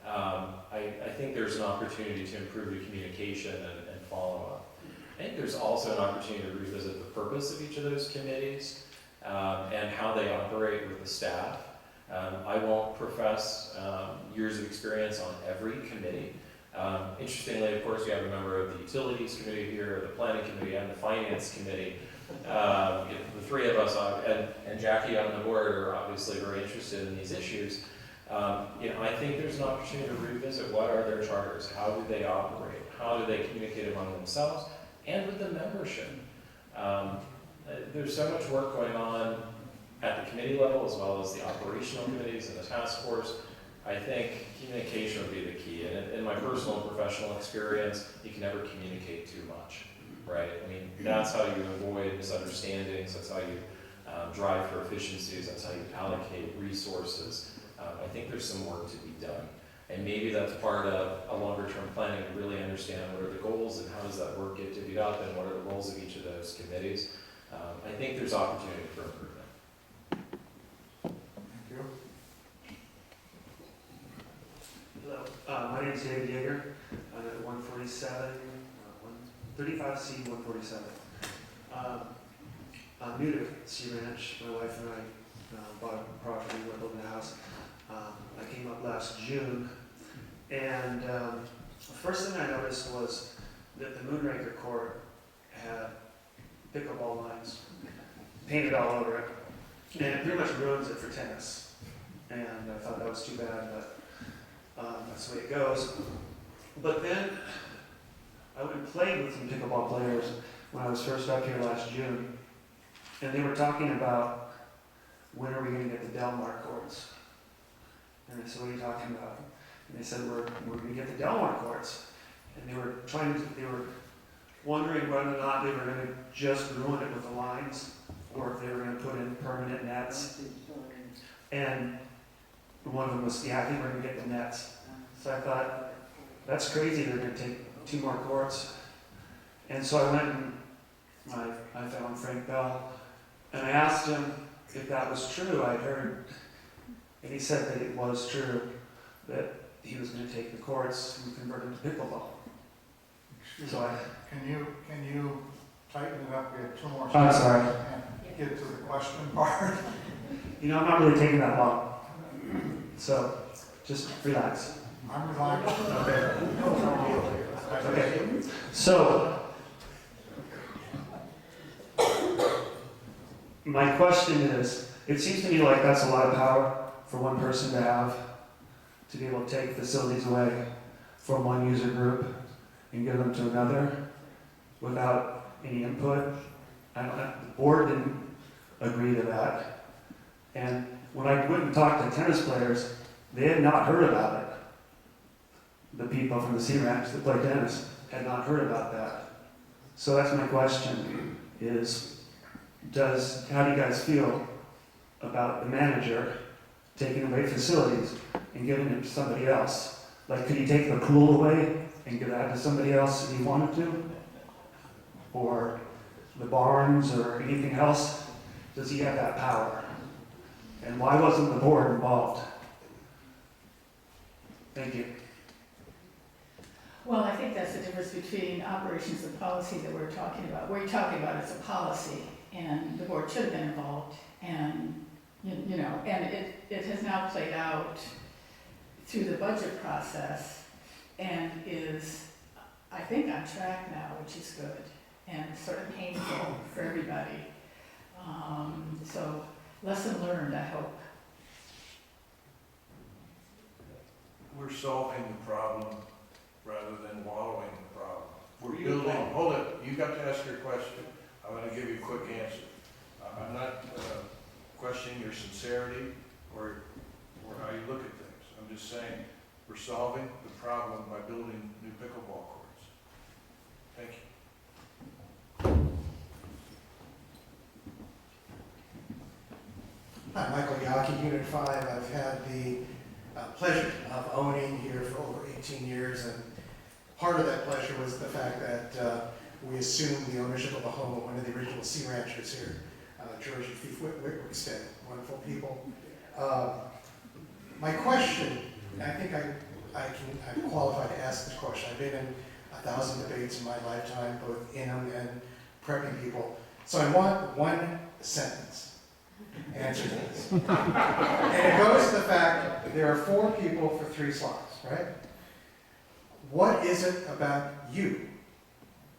I think there's an opportunity to improve the communication and follow up. I think there's also an opportunity to revisit the purpose of each of those committees and how they operate with the staff. I won't profess years of experience on every committee. Interestingly, of course, we have a member of the Utilities Committee here, the Planning Committee, and the Finance Committee. The three of us, and Jackie on the board, are obviously very interested in these issues. I think there's an opportunity to revisit what are their charters, how do they operate, how do they communicate among themselves, and with the membership. There's so much work going on at the committee level as well as the operational committees and the task force. I think communication would be the key. And in my personal and professional experience, you can never communicate too much, right? I mean, that's how you avoid misunderstandings, that's how you drive for efficiencies, that's how you allocate resources. I think there's some work to be done. And maybe that's part of a longer term planning to really understand what are the goals and how does that work get divvied up and what are the roles of each of those committees. I think there's opportunity for improvement. Thank you. Hello, my name is David Yeager. I'm at 147, 35C 147. I'm new to Sea Ranch. My wife and I bought a property, we're building a house. I came up last June, and the first thing I noticed was that the Moonraker court had pickleball lines painted all over it, and it pretty much ruins it for tennis. And I thought that was too bad, but that's the way it goes. But then I went and played with some pickleball players when I was first up here last June, and they were talking about when are we going to get the Delmar courts. And I said, what are you talking about? And they said, we're going to get the Delmar courts. And they were wondering whether or not they were going to just ruin it with the lines, or if they were going to put in permanent nets. And one of them was, yeah, I think we're going to get the nets. So I thought, that's crazy, they're going to take 2 more courts. And so I went and I found Frank Bell, and I asked him if that was true. I'd heard, and he said that it was true, that he was going to take the courts and convert them to pickleball. So Can you tighten it up? We have 2 more I'm seconds. sorry. And get to the question part. I'm not really taking that long. So just relax. I'm relaxed. Okay. So my question is, it seems to me like that's a lot of power for one person to have, to be able to take facilities away from one user group and give them to another without any input. The board didn't agree to that. And when I went and talked to tennis players, they had not heard about it. The people from the Sea Ranch that play tennis had not heard about that. So that's my question, is how do you guys feel about the manager taking away facilities and giving it to somebody else? Like, could he take the pool away and give that to somebody else if he wanted to? Or the barns or anything else? Does he have that power? And why wasn't the board involved? Thank you. Well, I think that's the difference between operations and policy that we're talking about. We're talking about it's a policy, and the board should have been involved, and, you know, and it has now played out through the budget process and is, I think, on track now, which is good, and sort of painful for everybody. So, lesson learned, I hope. We're solving the problem rather than wallowing in the problem. We're building, hold it, you got to ask your question. I'm gonna give you a quick answer. I'm not questioning your sincerity or how you look at things. I'm just saying, we're solving the problem by building new pickleball courts. Thank you. Hi, Michael Yaki, Unit 5. I've had the pleasure of owning here for over 18 years, and part of that pleasure was the fact that we assumed the ownership of a home of one of the original sea ranchers here, George and Fief Whitwickstead, wonderful people. My question, I think I'm qualified to ask this question. I've been in 1,000 debates in my lifetime, both in them and prepping people. So I want one sentence answer to this. And it goes to the fact that there are 4 people for 3 slots, right? What is it about you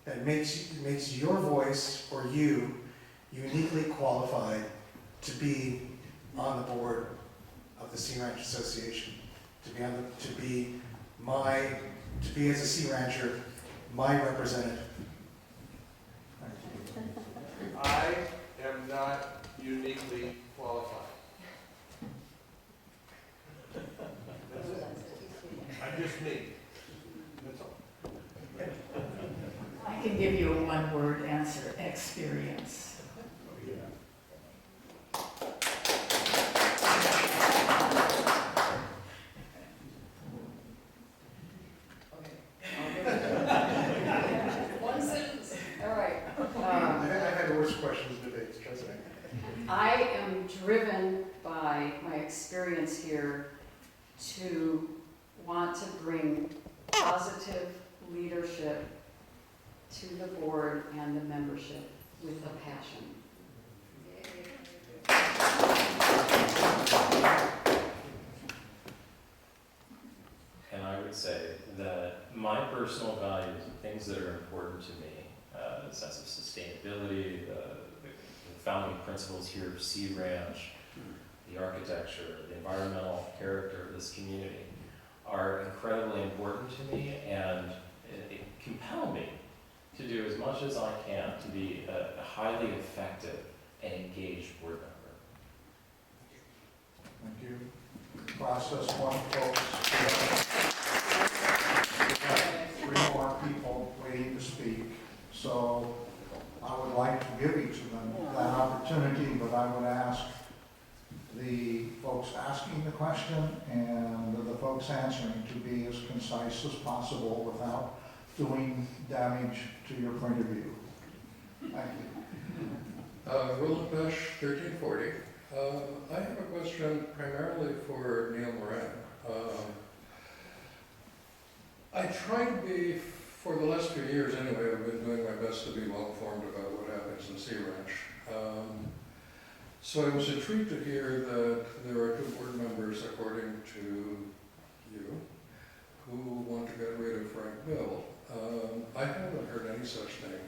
that makes your voice or you uniquely qualified to be on the board of the Sea Ranch Association, to be as a sea rancher, my representative? I am not uniquely qualified. I'm just me. That's all. I can give you a one-word answer: experience. One sentence. All right. I've had worse questions in debates, trust me. I am driven by my experience here to want to bring positive leadership to the board and the membership with a passion. And I would say that my personal values, the things that are important to me, the sense of sustainability, the founding principles here of Sea Ranch, the architecture, the environmental character of this community, are incredibly important to me, and it compel me to do as much as I can to be a highly effective and engaged board member. Thank you. Process 1, folks. We've got 3 more people waiting to speak, so I would like to give each of them that opportunity, but I would ask the folks asking the question and the folks answering to be as concise as possible without doing damage to your point of view. Thank you. Roland Bush, 1340. I have a question primarily for Neil Moran. I try to be, for the last few years anyway, I've been doing my best to be well informed about what happens in Sea Ranch. So I was intrigued to hear that there are 2 board members, according to you, who want to get rid of Frank Bill. I haven't heard any such thing.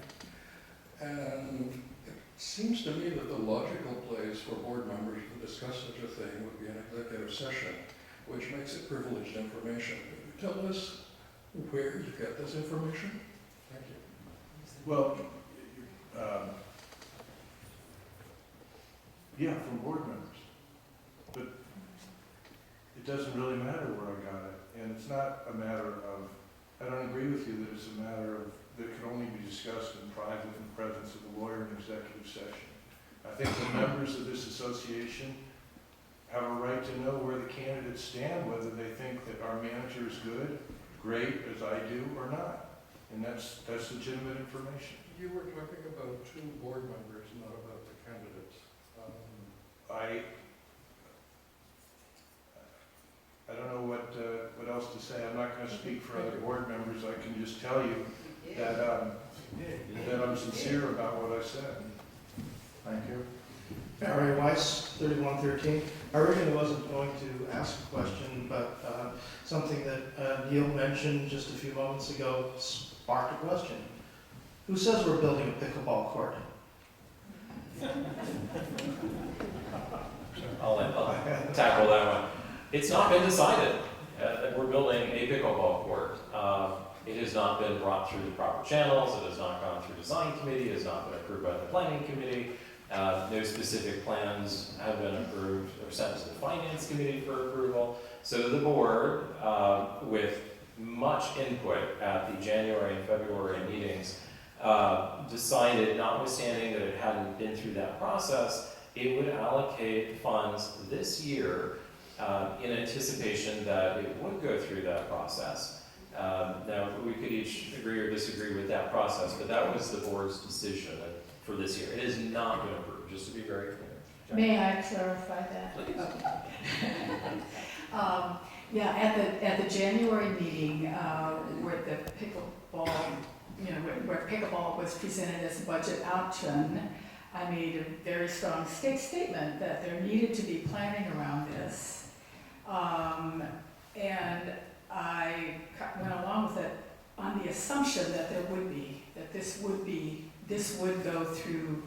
And it seems to me that the logical place place for board members to discuss such a thing would be an executive session, which makes it privileged information. Could you tell us where you get this information? Thank you. Well, yeah, from board members. But it doesn't really matter where I got it. And it's not a matter of, I don't agree with you that it's a matter of, that can only be discussed in private in the presence of a lawyer in executive session. I think the members of this association have a right to know where the candidates stand, whether they think that our manager is good, great, as I do, or not. And that's legitimate information. You were talking about two board members, not about the candidates. I don't know what else to say. I'm not going to speak for other board members. I can just tell you that I'm sincere about what I said. Thank you. Barry Weiss, 3113. I originally wasn't going to ask a question, but something that Neil mentioned just a few moments ago sparked a question. Who says we're building a pickleball court? I'll tackle that one. It's not been decided that we're building a pickleball court. It has not been brought through the proper channels. It has not gone through design committee. It has not been approved by the planning committee. No specific plans have been approved or sent to the finance committee for approval. So the board, with much input at the January and February meetings, decided, notwithstanding that it hadn't been through that process, it would allocate funds this year in anticipation that it would go through that process. Now, we could each agree or disagree with that process, but that was the board's decision for this year. It has not been approved, just to be very clear. May I clarify that? Please. Yeah, at the January meeting, where the pickleball, where pickleball was presented as a budget option, I made a very strong statement that there needed to be planning around this. And I went along with it on the assumption that there would be, that this would go through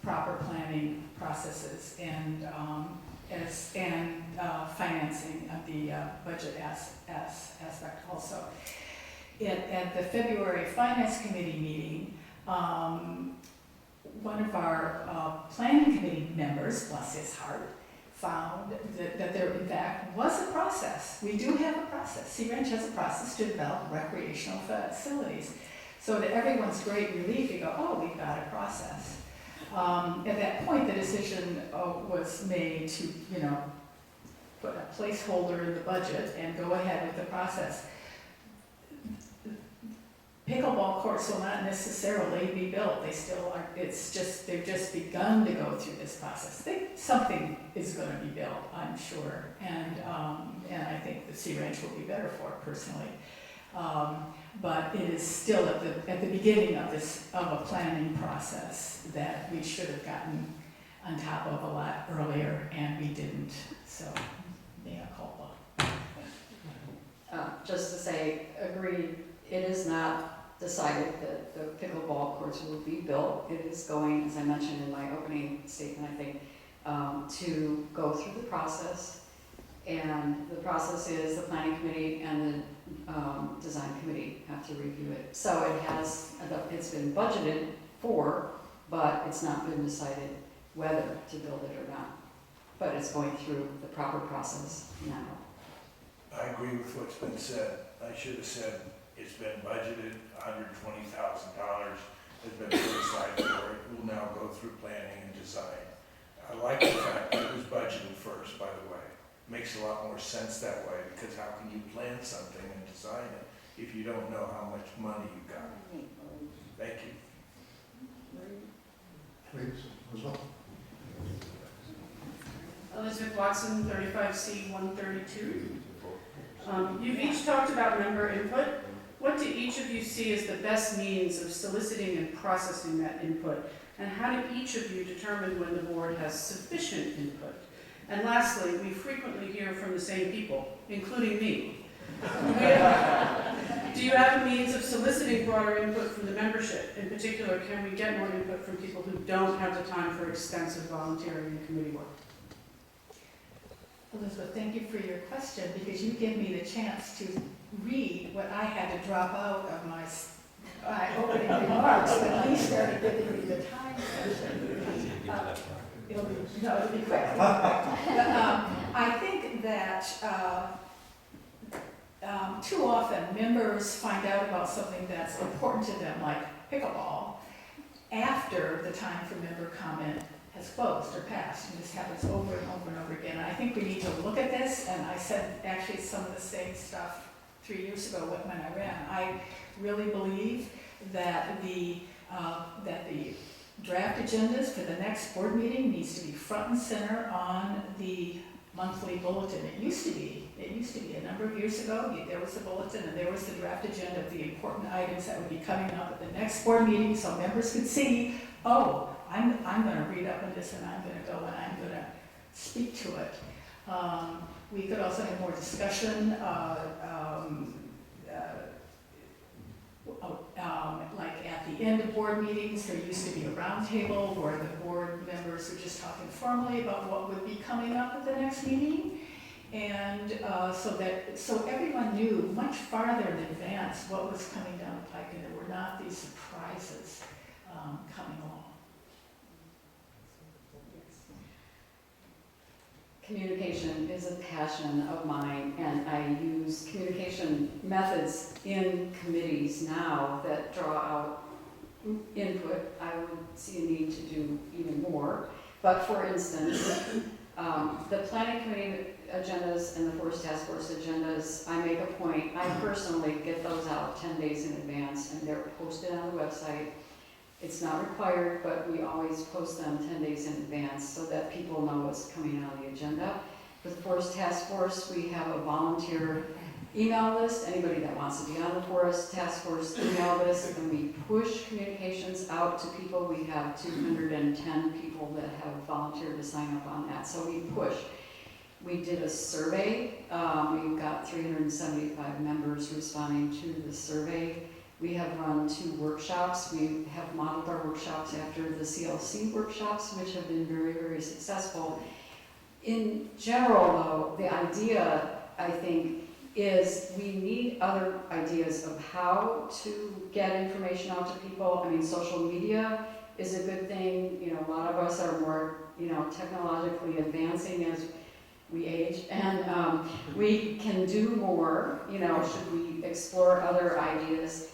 proper planning processes and financing of the budget aspect also. At the February Finance Committee meeting, one of our planning committee members, bless his heart, found that there in fact was a process. We do have a process. Sea Ranch has a process to develop recreational facilities. So to everyone's great relief, you go, oh, we've got a process. At that point, the decision was made to, put a placeholder in the budget and go ahead with the process. Pickleball courts will not necessarily be built. They still are. They've just begun to go through this process. Something is going to be built, I'm sure, and I think the Sea Ranch will be better for it personally. But it is still at the beginning of a planning process that we should have gotten on top of a lot earlier, and we didn't. So, mea culpa. Just to say, agreed, it is not decided that the pickleball courts will be built. It is going, as I mentioned in my opening statement, I think, to go through the process. And the process is the planning committee and the design committee have to review it. So it's been budgeted for, but it's not been decided whether to build it or not. But it's going through the proper process now. I agree with what's been said. I should have said it's been budgeted, $120,000 has been put aside for it. We'll now go through planning and design. I like the fact that it was budgeted first, by the way. Makes a lot more sense that way, because how can you plan something and design it if you don't know how much money you got? Thank you. Please, Elizabeth. Elizabeth Watson, 35C 132. You've each talked about member input. What do each of you see as the best means of soliciting and processing that input? And how do each of you determine when the board has sufficient input? And lastly, we frequently hear from the same people, including me. Do you have a means of soliciting broader input from the membership? In particular, can we get more input from people who don't have the time for extensive volunteering and committee work? Elizabeth, thank you for your question, because you give me the chance to read what I had to drop out of my opening remarks when Leigh started giving me the time session. It'll be quick. I think that too often members find out about something that's important to them, like pickleball, after the time for member comment has closed or passed, and this happens over and over and over again. And I think we need to look at this, and I said actually some of the same stuff 3 years ago when I ran. I really believe that the draft agendas for the next board meeting needs to be front and center on the monthly bulletin. It used to be a number of years ago, there was the bulletin and there was the draft agenda of the important items that would be coming up at the next board meeting, so members could see, oh, I'm gonna read up on this and I'm gonna go and I'm gonna speak to it. We could also have more discussion, like at the end of board meetings, there used to be a round table where the board members were just talking formally about what would be coming up at the next meeting. And so everyone knew much farther in advance what was coming down the pike, and there were not these surprises coming along. Communication is a passion of mine, and I use communication methods in committees now that draw out input. I would see a need to do even more. But for instance, the planning committee agendas and the Forest Task Force agendas, I make a point, I personally get those out 10 days in advance, and they're posted on the website. It's not required, but we always post them 10 days in advance so that people know what's coming on the agenda. With the Forest Task Force, we have a volunteer email list. Anybody that wants to be on the Forest Task Force email list, and we push communications out to people. We have 210 people that have volunteered to sign up on that, so we push. We did a survey. We've got 375 members responding to the survey. We have run 2 workshops. We have modeled our workshops after the CLC workshops, which have been very, very successful. In general, though, the idea, I think, is we need other ideas of how to get information out to people. I mean, social media is a good thing. You know, a lot of us are more, technologically advancing as we age, and we can do more, should we explore other ideas.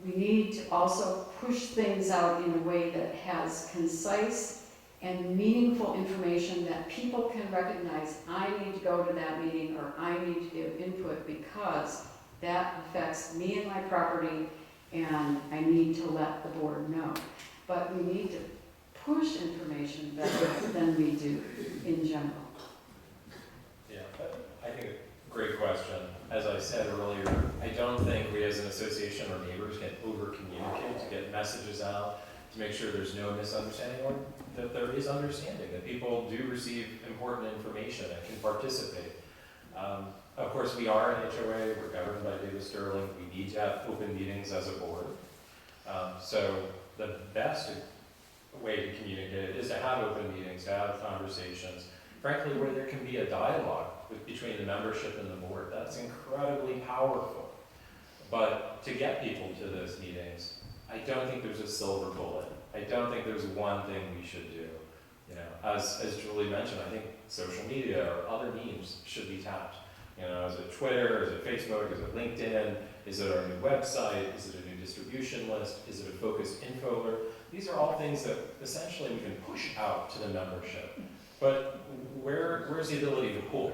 We need to also push things out in a way that has concise and meaningful information that people can recognize. I need to go to that meeting, or I need to give input because that affects me and my property, and I need to let the board know. But we need to push information better than we do in general. Yeah, I think a great question. As I said earlier, I don't think we as an association or neighbors can over-communicate to get messages out, to make sure there's no misunderstanding, or that there is understanding, that people do receive important information and can participate. Of course, we are an HOA, we're governed by Davis Sterling, we need to have open meetings as a board. So the best way to communicate is to have open meetings, to have conversations, frankly, where there can be a dialogue between the membership and the board. That's incredibly powerful. But to get people to those meetings, I don't think there's a silver bullet. I don't think there's one thing we should do. As Julie mentioned, I think social media or other means should be tapped. Is it Twitter, is it Facebook, is it LinkedIn, is it our new website, is it a new distribution list, is it a focused info alert? These are all things that essentially we can push out to the membership. But where's the ability to pull?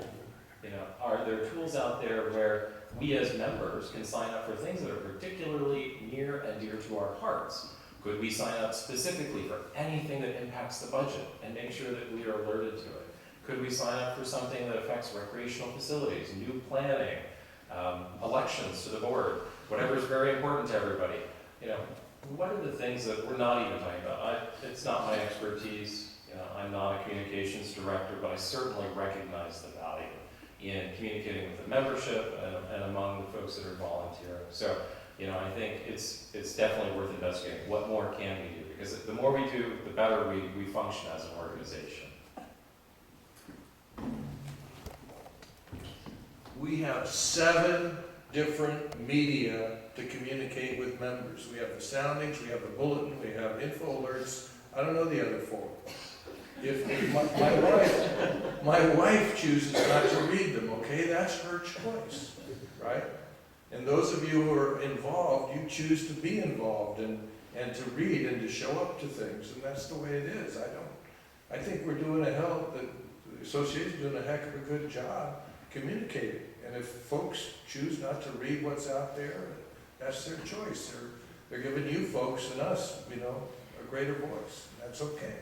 Are there tools out there where we as members can sign up for things that are particularly near and dear to our hearts? Could we sign up specifically for anything that impacts the budget and make sure that we are alerted to it? Could we sign up for something that affects recreational facilities, new planning, elections to the board, whatever is very important to everybody? What are the things that we're not even talking about? It's not my expertise. I'm not a communications director, but I certainly recognize the value. in communicating with the membership and among the folks that are volunteering. So, you know, I think it's definitely worth investigating. What more can we do? Because the more we do, the better we function as an organization. We have 7 different media to communicate with members. We have the soundings, we have the bulletin, we have info alerts. I don't know the other 4. If my wife chooses not to read them, okay, that's her choice, right? And those of you who are involved, you choose to be involved and to read and to show up to things, and that's the way it is. I think we're doing the association's doing a heck of a good job communicating. And if folks choose not to read what's out there, that's their choice. They're giving you folks and us, you know, a greater voice. That's okay.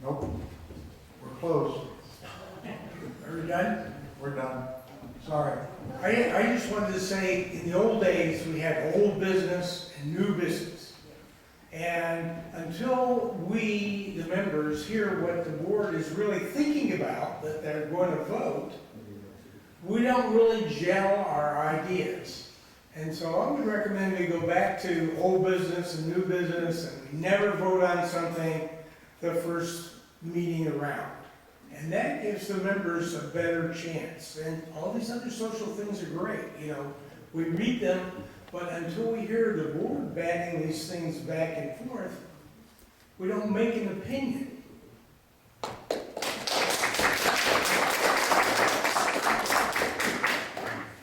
Nope, we're closed. Are we done? We're done. Sorry. I just wanted to say, in the old days, we had old business and new business. And until we, the members, hear what the board is really thinking about, that they're going to vote, we don't really gel our ideas. And so I would recommend we go back to old business and new business, and we never vote on something the first meeting around. And that gives the members a better chance. And all these other social things are great, you know, we read them, but until we hear the board batting these things back and forth, we don't make an opinion.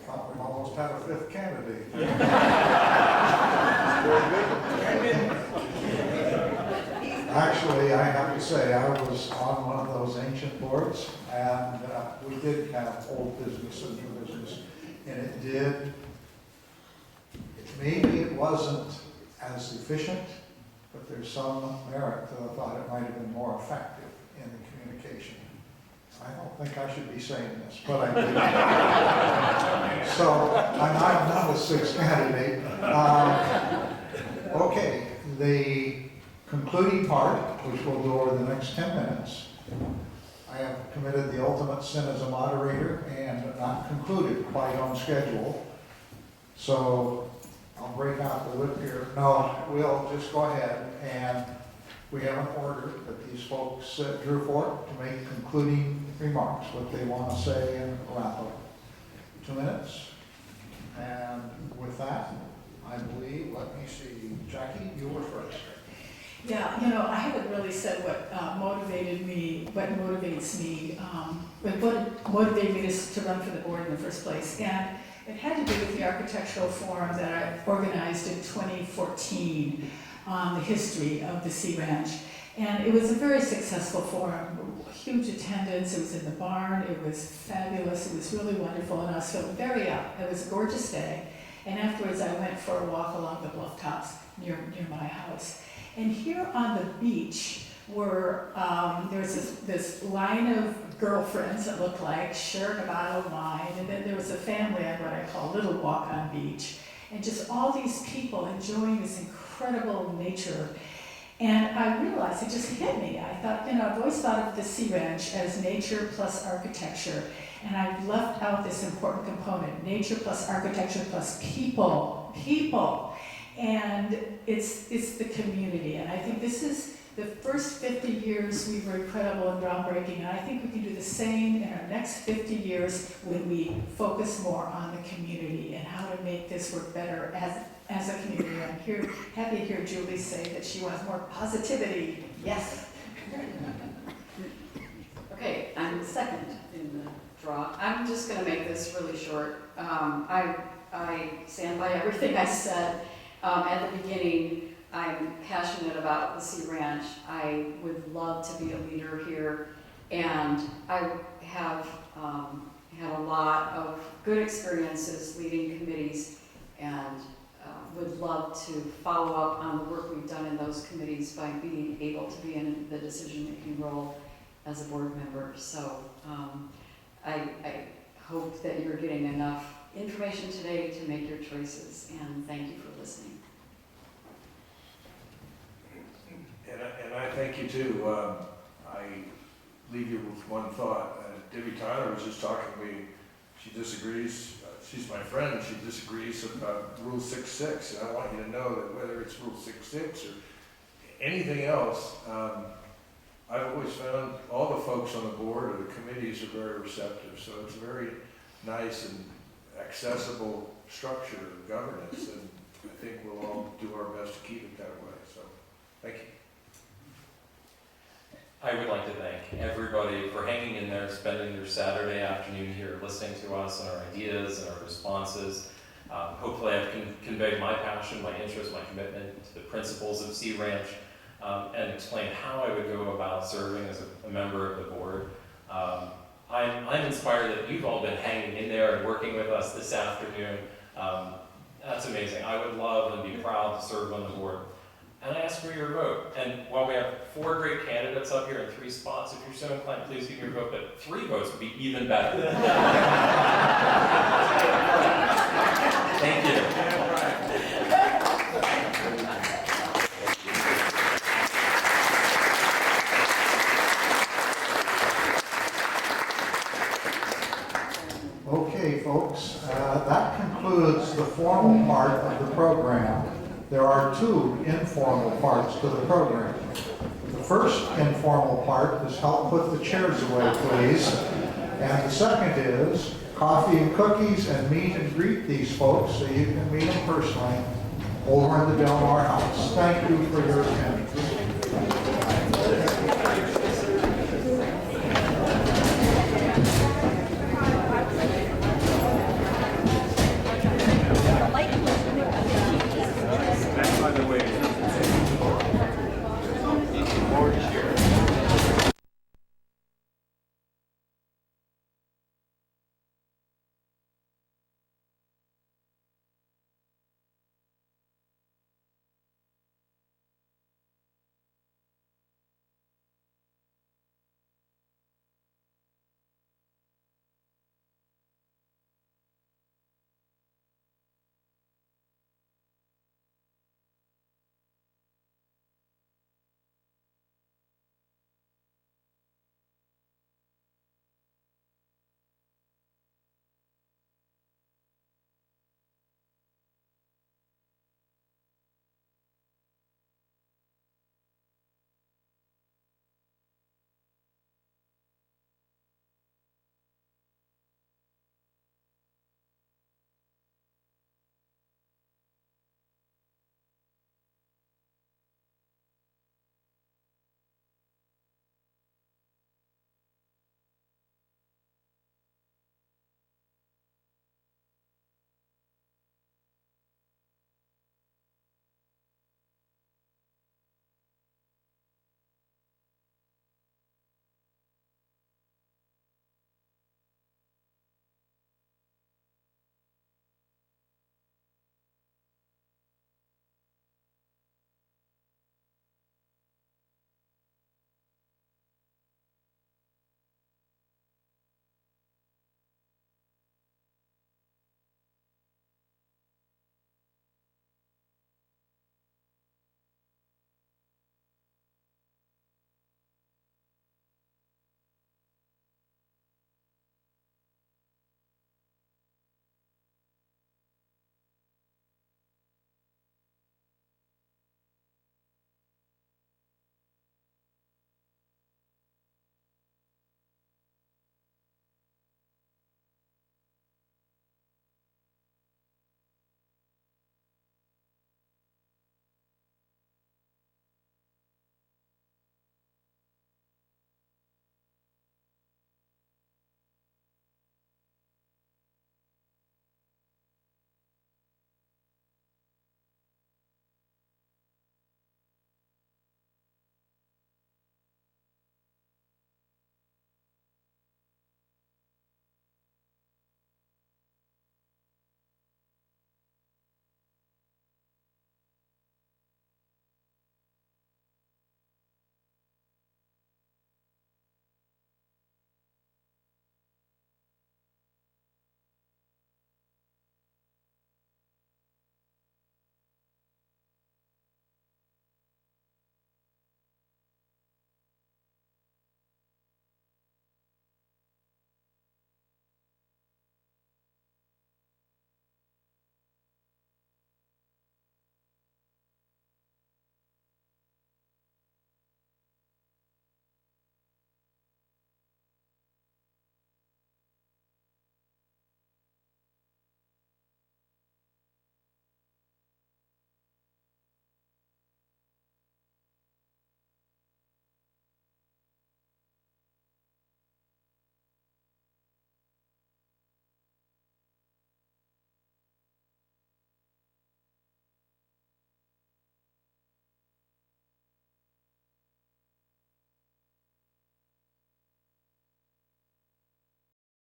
Thought we almost had a 5th candidate. Actually, I have to say, I was on one of those ancient boards, and we did have old business and new business, and maybe it wasn't as efficient, but there's some merit to the thought it might have been more effective in the communication. I don't think I should be saying this, but I did. So, I'm not a 6th candidate. Okay, the concluding part, which we'll do over the next 10 minutes. I have committed the ultimate sin as a moderator and not concluded quite on schedule. So I'll break out the whip here. No, we'll just go ahead, and we have an order that these folks drew for to make concluding remarks, what they want to say and wrap up. 2 minutes. And with that, I believe, let me see, Jackie, you were first. Yeah, you know, I haven't really said what motivates me, what motivated me to run for the board in the first place. And it had to do with the architectural forum that I organized in 2014 on the history of the Sea Ranch. And it was a very successful forum, huge attendance, it was in the barn, it was fabulous, it was really wonderful, and I was feeling very up. It was a gorgeous day. And afterwards I went for a walk along the bluff tops near my house. And here on the beach were, there was this line of girlfriends that looked like sharing a bottle of wine, and then there was a family on what I call Little Walk on Beach, and just all these people enjoying this incredible nature. And I realized, it just hit me. I thought, you know, I've always thought of the Sea Ranch as nature plus architecture, and I've left out this important component, nature plus architecture plus people. And it's the community, and I think this is the first 50 years we were incredible and groundbreaking, and I think we can do the same in our next 50 years when we focus more on the community and how to make this work better as a community. I'm happy to hear Julie say that she wants more positivity. Yes. Okay, I'm second in the draw. I'm just going to make this really short. I stand by everything I said. At the beginning, I'm passionate about the Sea Ranch. I would love to be a leader here, and I have had a lot of good experiences leading committees, and would love to follow up on the work we've done in those committees by being able to be in the decision-making role as a board member. So I hope that you're getting enough information today to make your choices, and thank you for listening. And I thank you too. leave you with one thought. Debbie Tyler was just talking to me, she disagrees, she's my friend, she disagrees about Rule 6.6, and I want you to know that whether it's Rule 6.6 or anything else, I've always found all the folks on the board or the committees are very receptive, so it's a very nice and accessible structure of governance, and I think we'll all do our best to keep it that way, so thank you. I would like to thank everybody for hanging in there, spending their Saturday afternoon here, listening to us and our ideas and our responses. Hopefully I've conveyed my passion, my interest, my commitment to the principles of Sea Ranch, and explained how I would go about serving as a member of the board. I'm inspired that you've all been hanging in there and working with us this afternoon. That's amazing. I would love and be proud to serve on the board. And I ask for your vote. And while we have 4 great candidates up here in 3 spots, if you're so inclined, please give me your vote. But 3 votes would be even better. Thank you. Okay, folks, that concludes the formal part of the program. There are 2 informal parts to the program. The first informal part is help put the chairs away, please. And the second is coffee and cookies and meet and greet these folks so you can meet them personally over in the Del Mar House. Thank you for your attendance.